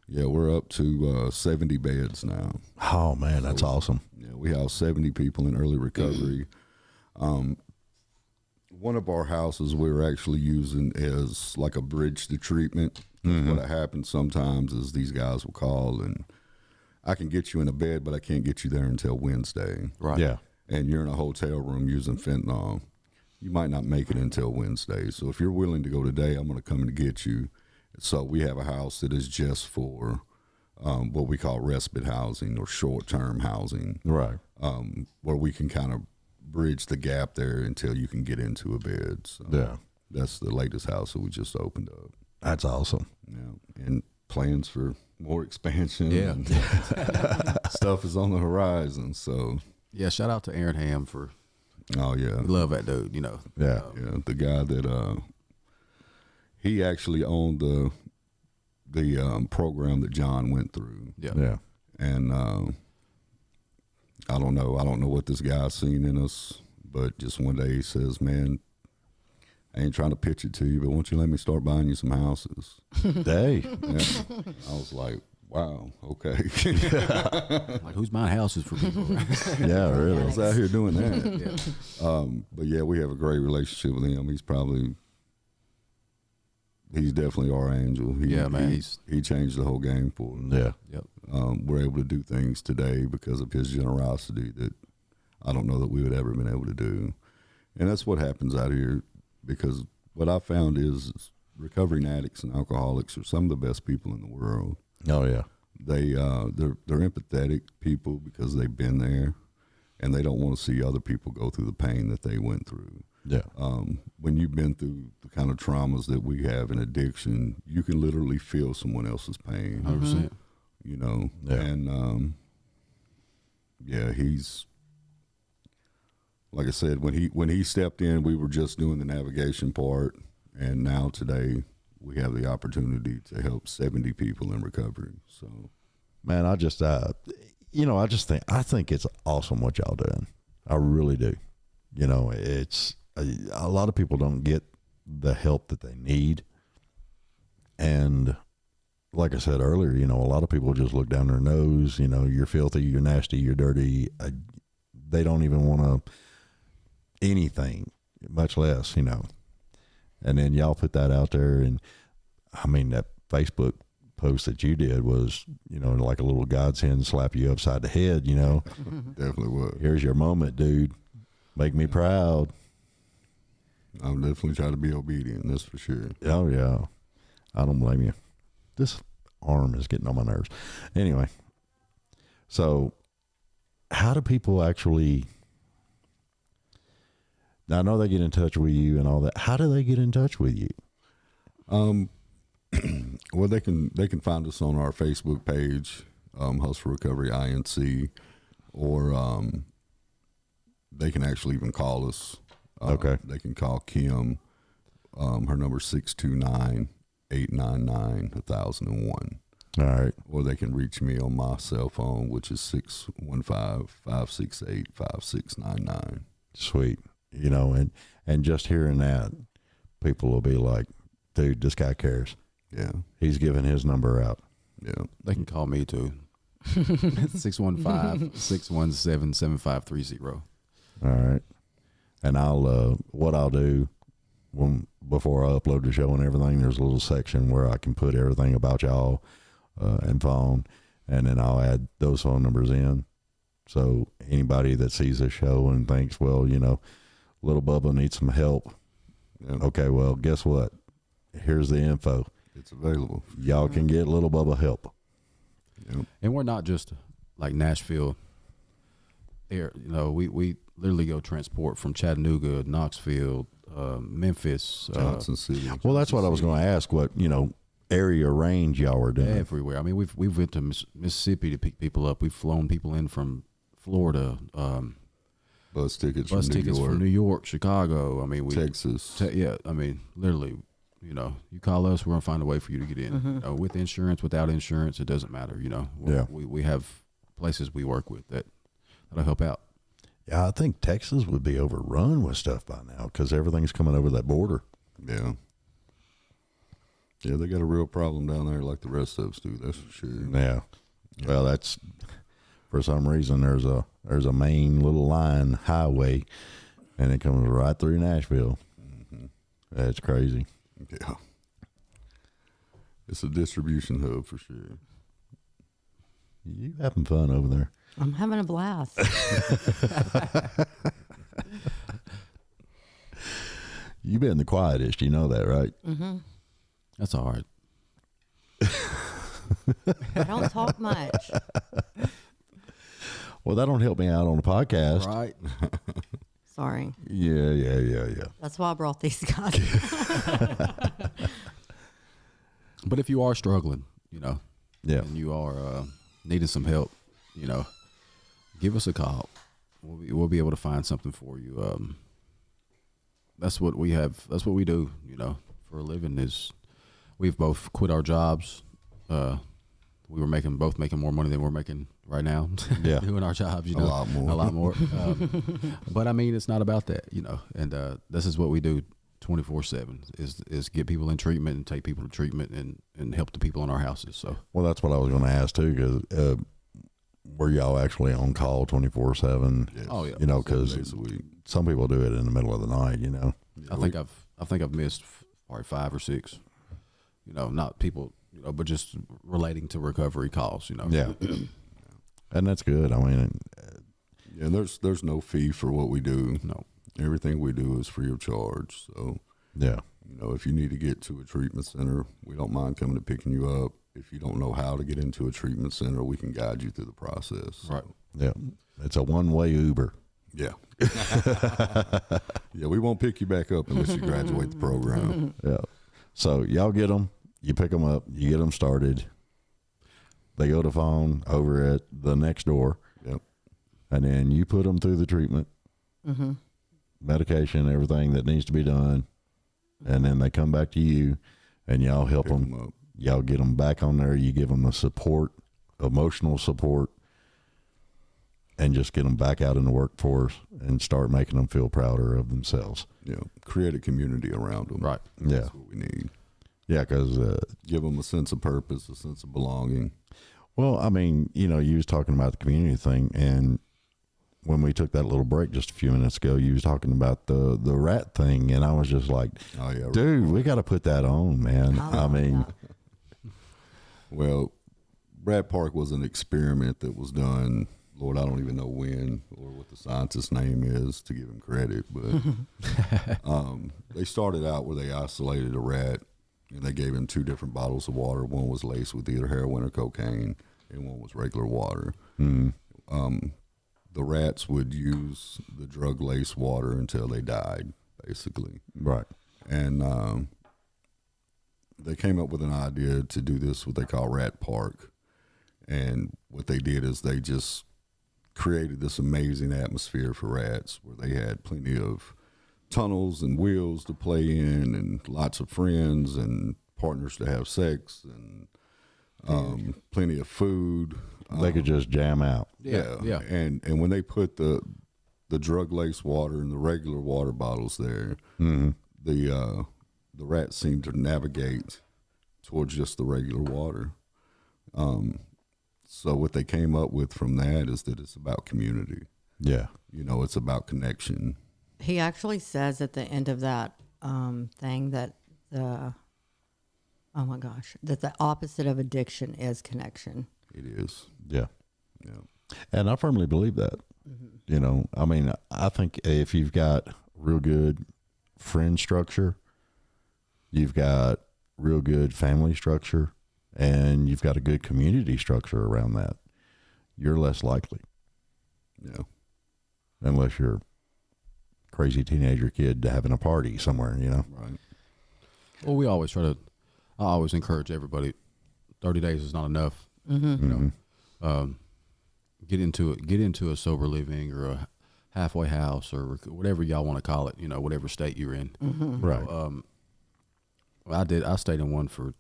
yeah, we're up to 70 beds now. Oh man, that's awesome. Yeah, we house 70 people in early recovery. One of our houses we were actually using as like a bridge to treatment. What happens sometimes is these guys will call and I can get you in a bed, but I can't get you there until Wednesday. Right. Yeah. And you're in a hotel room using fentanyl. You might not make it until Wednesday. So if you're willing to go today, I'm going to come and get you. So we have a house that is just for what we call respite housing or short-term housing. Right. Where we can kind of bridge the gap there until you can get into a bed. So that's the latest house that we just opened up. That's awesome. Yeah. And plans for more expansion. Yeah. And stuff is on the horizon. So Yeah, shout out to Aaron Ham for we love that dude, Yeah. Yeah, the guy that he actually owned the program that John went through. Yeah. And I don't know what this guy's seen in us, but just one day he says, "Man, I ain't trying to pitch it to you, but why don't you let me start buying you some houses? Hey. Yeah. I was like, wow, okay. Like, who's buying houses for people? Right? Yeah, I really. was out here doing that. But yeah, we have a great relationship with him. He's definitely our angel. Man, he changed the whole game for us. Yeah. Yep. We're able to do things today because of his generosity that I don't know that we would ever been able to do. And that's what happens out here, because what I found is recovering addicts and alcoholics are some of the best people in the world. Oh, yeah. They're empathetic people because they've been there, and they don't want to see other people go through the pain that they went through. Yeah. When you've been through the kind of traumas that we have in addiction, you can literally feel someone else's pain. 100%. You know, Yeah. and he's, like I said, when he stepped in, we were just doing the navigation part, and now today we have the opportunity to help 70 people in recovery. So, Man, I just think it's awesome what y'all doing. I really do. You know, it's a lot of people don't get the help that they need. And like I said earlier, you know, a lot of people just look down their nose, you know, you're filthy, you're nasty, you're dirty. They don't even want to anything, much less, you know. And then y'all put that out there, and I mean, that Facebook post that you did was, you know, like a little godsend slap you upside the head, you know. definitely was. Here's your moment, dude. Make me proud. I'm definitely trying to be obedient, that's for sure. Oh, yeah. I don't blame you. This arm is getting on my nerves. Anyway, so how do people actually... Now, I know they get in touch with you and all that. How do they get in touch with you? Well, they can find us on our Facebook page, Hustle Recovery INC, or they can actually even call us. Okay. They can call Kim. Her number is 629-899-1001. All right. Or they can reach me on my cell phone, which is 615-568-5699. Sweet. You know, and just hearing that, people will be like, dude, this guy cares. Yeah. He's giving his number out. Yeah. They can call me too. 615-617-7530. All right. And what I'll do before I upload the show and everything, there's a little section where I can put everything about y'all and phone, and then I'll add those phone numbers in. So anybody that sees this show and thinks, well, you know, little Bubba needs some help. Yeah. Okay, well, guess what? Here's the info. It's available. Y'all can get little Bubba help. Yep. And we're not just like Nashville. There, you know, we literally go transport from Chattanooga, Knoxville, Memphis, Johnson City. Well, that's what I was going to ask. What, you know, area range y'all were doing? everywhere. I mean, we've went to Mississippi to pick people up. We've flown people in from Florida, Bus tickets from New York, Chicago. I mean, Texas. Yeah, I mean, literally, you know, you call us, we're gonna find a way for you to get in. With insurance, without insurance, it doesn't matter. You know, Yeah. we have places we work with that'll help out. Yeah, I think Texas would be overrun with stuff by now because everything's coming over that border. Yeah. Yeah, they got a real problem down there like the rest of us do, that's for sure. Yeah. Well, that's, for some reason, there's a main little line highway, and it comes right through Nashville. That's crazy. Yeah. It's a distribution hub for sure. You having fun over there? I'm having a blast. You've been the quietest, you know that, right? That's all right. I don't talk much. Well, that don't help me out on the podcast. Right. Sorry. Yeah. That's why I brought these guys. But if you are struggling, you know, Yeah. and you are needing some help, you know, give us a call. We'll be able to find something for you. That's what we have. That's what we do, you know, for a living. Is we've both quit our jobs. We were both making more money than we're making right now. Yeah. Doing our jobs, you know, A lot more. But I mean, it's not about that, you know. And this is what we do 24/7 is get people in treatment and take people to treatment and help the people in our houses. So, well, that's what I was going to ask too, because were y'all actually on call 24/7? Yes. oh yeah, You know, 7 because days a week. some people do it in the middle of the night. You know. I think I've missed probably 5 or 6. You know, not people, you know, but just relating to recovery calls. You know. Yeah. And that's good. I mean, Yeah, and there's no fee for what we do. No. Everything we do is free of charge. So, yeah. you know, if you need to get to a treatment center, we don't mind coming and picking you up. If you don't know how to get into a treatment center, we can guide you through the process. Right. Yeah. It's a one-way Uber. Yeah. Yeah, we won't pick you back up unless you graduate the program. Yeah. So y'all get them, you pick them up, you get them started. They go to Fawn over at the next door. Yep. And then you put them through the treatment, medication, everything that needs to be done. And then they come back to you and y'all help Pick 'em them. up. Y'all get them back on there. You give them the support, emotional support, and just get them back out in the workforce and start making them feel prouder of themselves. You know, create a community around them. Right. Yeah. That's what we need. Yeah, because Give them a sense of purpose, a sense of belonging. well, I mean, you know, you was talking about the community thing, and when we took that little break just a few minutes ago, you was talking about the rat thing, and I was just like, Oh, yeah. dude, we got to put that on, man. I mean, Well, Brad Park was an experiment that was done, Lord, I don't even know when or what the scientist's name is to give him credit, but they started out where they isolated a rat and they gave him 2 different bottles of water. One was laced with either heroin or cocaine and one was regular water. The rats would use the drug-laced water until they died, basically. right. And they came up with an idea to do this, what they call Rat Park. And what they did is they just created this amazing atmosphere for rats where they had plenty of tunnels and wheels to play in and lots of friends and partners to have sex and plenty of food. They could just jam out. Yeah. And when they put the drug-laced water and the regular water bottles there, the rats seemed to navigate towards just the regular water. So what they came up with from that is that it's about community. Yeah. You know, it's about connection. He actually says at the end of that thing that that the opposite of addiction is connection. It is. Yeah. Yeah. And I firmly believe that. You know, I mean, I think if you've got real good friend structure, you've got real good family structure, and you've got a good community structure around that, you're less likely. Yeah. Unless you're a crazy teenager kid having a party somewhere, you know? Right. Well, I always encourage everybody, 30 days is not enough. You know, get into a sober living or a halfway house or whatever y'all want to call it, you know, whatever state you're in. Right. I stayed in one for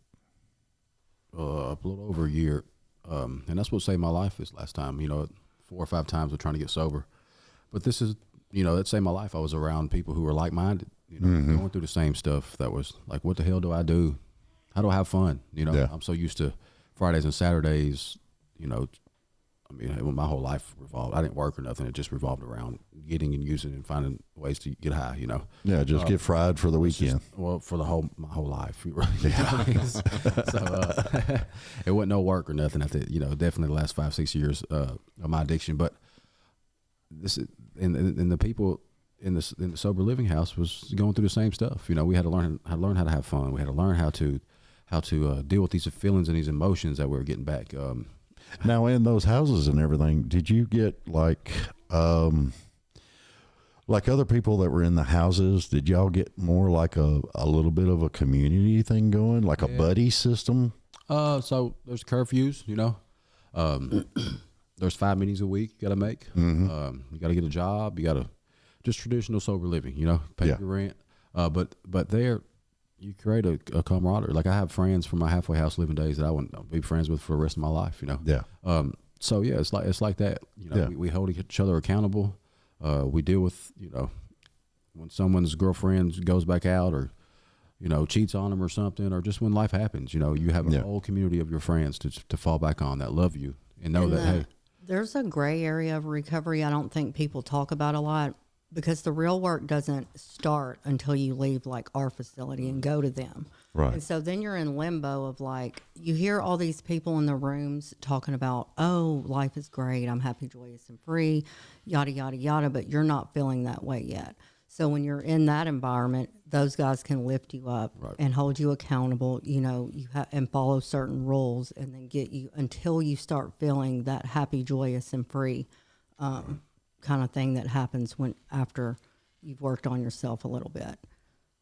a little over a year. And that's what saved my life this last time, you know, 4 or 5 times of trying to get sober. But this is, you know, that saved my life. I was around people who were like-minded, you know, going through the same stuff that was like, what the hell do I do? How do I have fun? You know, Yeah. I'm so used to Fridays and Saturdays, you know, I mean, my whole life revolved. I didn't work or nothing. It just revolved around getting and using and finding ways to get high, you know. Yeah, just get fried for the weekend. For my whole life, really. You know what I mean? So it wasn't no work or nothing. You know, definitely the last 5-6 years of my addiction. But this and the people in the sober living house was going through the same stuff. You know, we had to learn how to have fun. We had to learn how to deal with these feelings and these emotions that we were getting back. Now, in those houses and everything, did you get like other people that were in the houses? Did y'all get more like a little bit of a community thing going, like a buddy system? So there's curfews, you know. There's 5 meetings a week you got to make. You got to get a job. You got to just traditional sober living, you know, pay your rent. But there, you create a camaraderie. Like I have friends from my halfway house living days that I want to be friends with for the rest of my life, you know? Yeah. So yeah, it's like that, you know, we hold each other accountable. We deal with, you know, when someone's girlfriend goes back out or, cheats on them or something, or just when life happens, you have a whole community of your friends to fall back on that love you and know that, hey. There's a gray area of recovery I don't think people talk about a lot, because the real work doesn't start until you leave like our facility and go to them. Right. And so then you're in limbo of like, you hear all these people in the rooms talking about, oh, life is great, I'm happy, joyous, and free, yada, yada, yada, but you're not feeling that way yet. So when you're in that environment, those guys can lift you up and hold you accountable, and follow certain rules, and then get you until you start feeling that happy, joyous, and free kind of thing that happens after you've worked on yourself a little bit.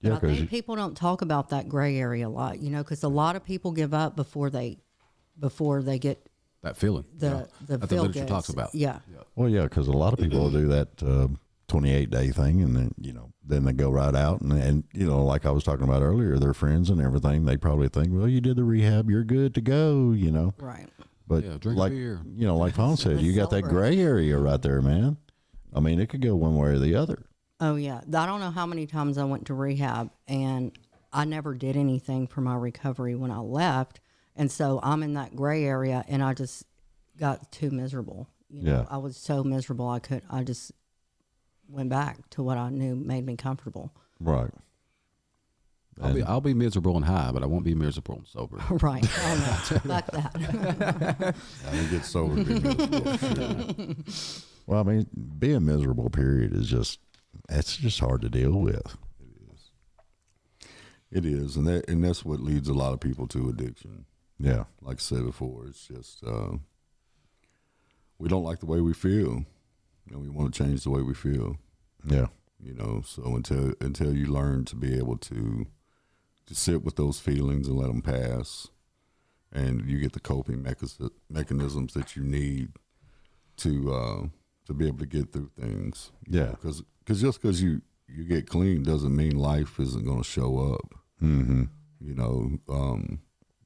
Yeah, But I think people don't talk about that gray area a lot, because a lot of people give up before they get that feeling. the that the feel literature goods. talks about. Yeah. Well, yeah, because a lot of people do that 28-day thing, and then they go right out, and like I was talking about earlier, their friends and everything, they probably think, well, you did the rehab, you're good to go, Right. But drink like a beer. Like Fawn said, you got that gray area right there, man. I mean, it could go one way or the other. Oh, yeah. I don't know how many times I went to rehab, and I never did anything for my recovery when I left. And so I'm in that gray area, and I just got too miserable. I was so miserable, I just went back to what I knew made me comfortable. Right. I'll be miserable and high, but I won't be miserable and sober. Right. Oh, no. Fuck that. I didn't get sober to be miserable. Sure. Well, I mean, being miserable, period, it's just hard to deal with. It is, and that's what leads a lot of people to addiction. Yeah. Like I said before, it's just we don't like the way we feel, and we want to change the way we feel. Yeah. So until you learn to be able to sit with those feelings and let them pass, and you get the coping mechanisms that you need to be able to get through things. Yeah. Because just because you get clean doesn't mean life isn't going to show up. Mm-hmm.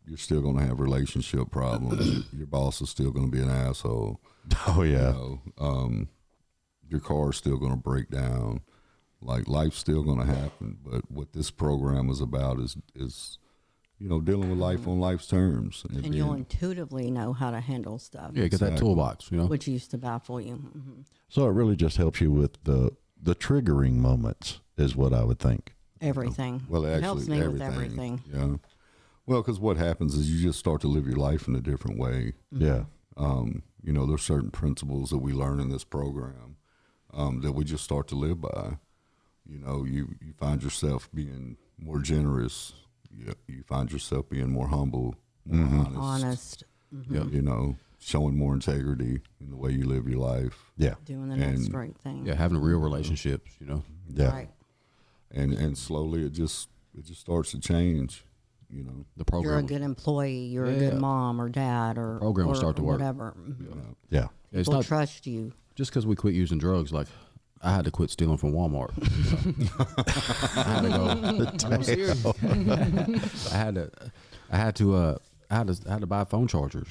You're still going to have relationship problems. Your boss is still going to be an asshole. Oh, yeah. Your car's still going to break down. Like, life's still going to happen. But what this program is about is dealing with life on life's terms. And you'll intuitively know how to handle stuff. Yeah, get that toolbox, Which used to baffle you. Mm-hmm. So it really just helps you with the triggering moments is what I would think. Everything. Well, actually, it helps me with everything. Yeah. Well, because what happens is you just start to live your life in a different way. Yeah. There's certain principles that we learn in this program that we just start to live by. You find yourself being more generous. You find yourself being more humble, more honest. Mm-hmm. Showing more integrity in the way you live your life. Yeah. Doing the next right thing. Yeah, having real relationships, Yeah. Right. And slowly it just starts to change. The program. You're a good employee. You're a good mom or dad or program will start to work. Whatever. Mm-hmm. Yeah. It's People not trust you. just because we quit using drugs. Like, I had to quit stealing from Walmart. I had to go. I'm serious. I had to buy phone chargers.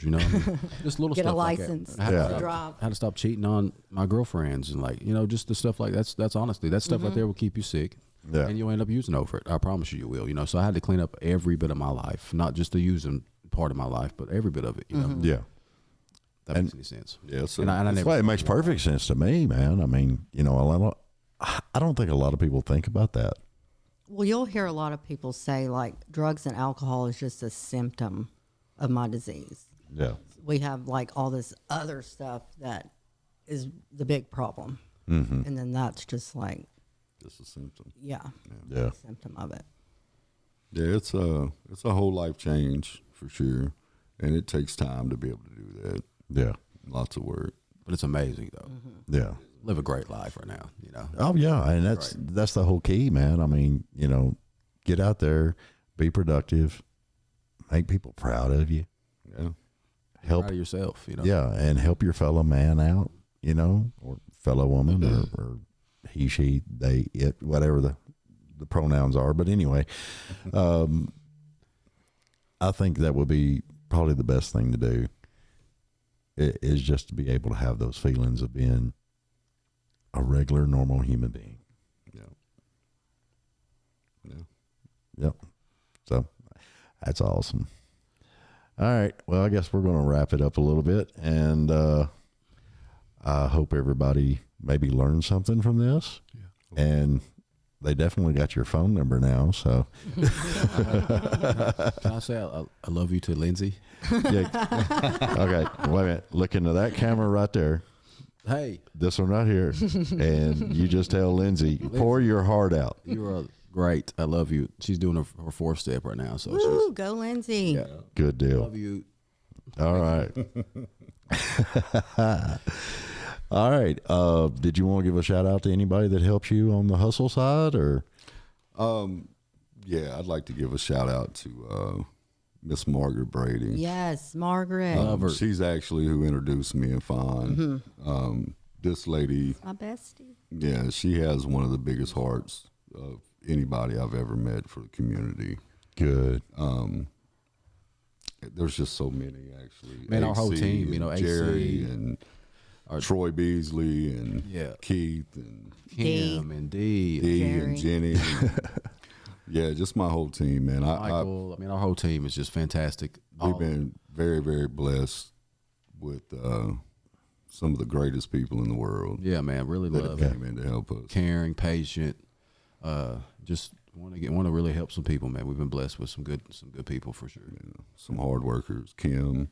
Just little Get stuff a like that. license I had to to drive. I had to stop cheating on my girlfriends and just the stuff like that's honestly that stuff right there will keep you sick. Yeah. And you'll end up using over it. I promise you will. So I had to clean up every bit of my life, not just the using part of my life, but every bit of it. Yeah. That makes any sense. Yeah, so And I That's never, why it makes perfect sense to me, man. I mean, I don't think a lot of people think about that. Well, you'll hear a lot of people say, like, drugs and alcohol is just a symptom of my disease. Yeah. We have, like, all this other stuff that is the big problem. Mm-hmm. And then that's just like, just a symptom. yeah, Yeah. a symptom of it. Yeah, it's a whole life change for sure, and it takes time to be able to do that. Yeah. Lots of work. but it's amazing though. Yeah. Live a great life right now. Oh yeah, and that's the whole key, man. I mean, get out there, be productive, make people proud of you. Yeah. Help Proud of yourself. Yeah, and help your fellow man out, or fellow woman, or he, she, they, it, whatever the pronouns are. But anyway, I think that would be probably the best thing to do. Is just to be able to have those feelings of being a regular, normal human being. Yeah. Yep. So that's awesome. All right. Well, I guess we're going to wrap it up a little bit, and I hope everybody maybe learned something from this. Yeah. And they definitely got your phone number now. So Can I say I love you to Lindsay? yeah. Okay. Wait a minute. Look into that camera right there. Hey, This one right here. And you just tell Lindsay, pour your heart out. you're great. I love you. She's doing her 4th step right now. So Woo, go Lindsay. yeah, Good deal. love you. All right. All right. Did you want to give a shout out to anybody that helps you on the hustle side, or? Yeah, I'd like to give a shout out to Miss Margaret Brady. Yes, Margaret. Love her. She's actually who introduced me and Fawn. This lady, My bestie. yeah, she has one of the biggest hearts of anybody I've ever met for the community. Good. There's just so many, actually. Man, our whole AC team, and AC. Jerry and Troy Beasley and Yeah. Keith and Kim and Dee, Dee Jerry. and Jenny. Yeah, just my whole team, man. Michael. I mean, our whole team is just fantastic. We've been very, very blessed with some of the greatest people in the world Yeah, man, really that love came in to help us. caring, patient. Just want to really help some people, man. We've been blessed with some good people for sure. Some hard workers, Kim.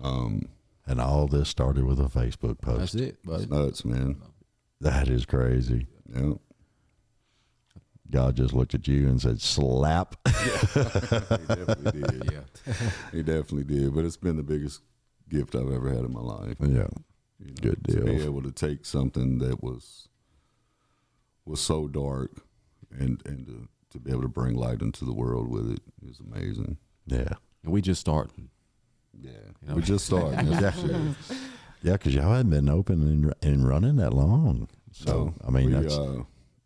And all this started with a Facebook post. That's it, buddy. It's nuts, man. That is crazy. Yeah. God just looked at you and said, slap. He definitely did. Yeah, He definitely did. But it's been the biggest gift I've ever had in my life. Yeah. You know, Good To be deal. able to take something that was so dark and to be able to bring light into the world with it is amazing. Yeah. and we just starting. Yeah. You know? We just started. That's for sure. Yeah, because y'all hadn't been open and running that long. So, I mean, we, that's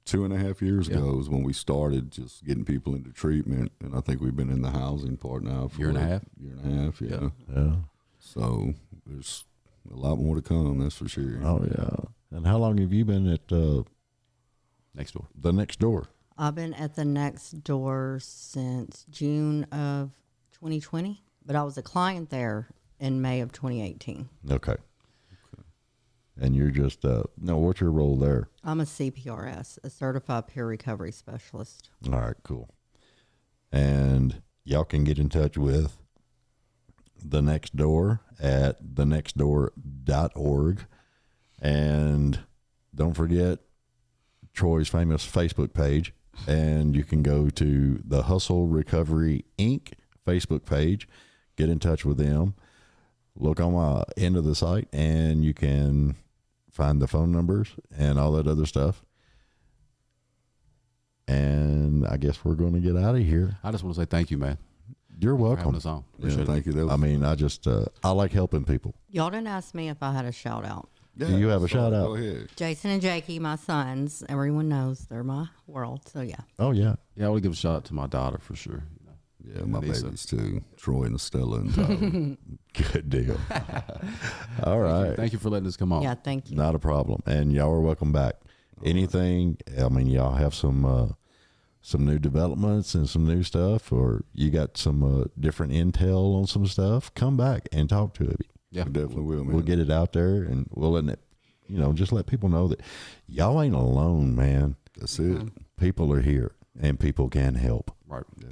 2.5 years Yeah. ago is when we started just getting people into treatment, and I think we've been in the housing part now for Year and a half. Year and a half, yeah. yeah. So there's a lot more to come, that's for sure. Oh, yeah. And how long have you been at Next door. the next door? I've been at the next door since June of 2020, but I was a client there in May of 2018. Okay. And you're just, no, what's your role there? I'm a CPRS, a certified peer recovery specialist. All right, cool. And y'all can get in touch with The Next Door at thenextdoor.org. And don't forget Troy's famous Facebook page. And you can go to the Hustle Recovery Inc. Facebook page, get in touch with them. Look on my end of the site, and you can find the phone numbers and all that other stuff. And I guess we're going to get out of here. I just want to say thank you, man, You're for having welcome. us on. Yeah, Appreciate it. thank you. That was, I mean, I just, I like helping people. Y'all didn't ask me if I had a shout out. yeah, Do you have a so shout out? Go ahead. Jason and Jakey, my sons, everyone knows they're my world. So yeah. Oh, yeah. Yeah, I want to give a shout out to my daughter for sure. Yeah, my Lisa. babies too. Troy and Estella and Tyler. Good deal. All right. Thank you for letting us come on. Yeah, thank you. Not a problem. And y'all are welcome back. Anything, I mean, y'all have some new developments and some new stuff, or you got some different intel on some stuff, come back and talk to it. Yeah. We definitely will, man. We'll get it out there, and we'll let it, just let people know that y'all ain't alone, man. That's it. People are here, and people can help. Right. Yeah.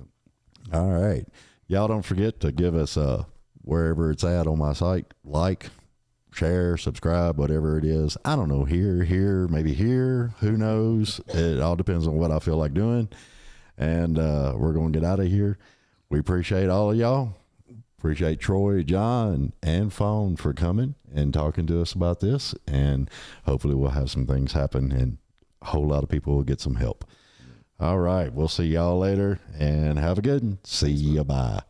All right. Y'all don't forget to give us wherever it's at on my site, like, share, subscribe, whatever it is. I don't know, here, maybe here. Who knows? It all depends on what I feel like doing. And we're going to get out of here. We appreciate all of y'all. Appreciate Troy, John, and Fawn for coming and talking to us about this. And hopefully we'll have some things happen and a whole lot of people will get some help. All right. We'll see y'all later and have a good one. See ya. Bye.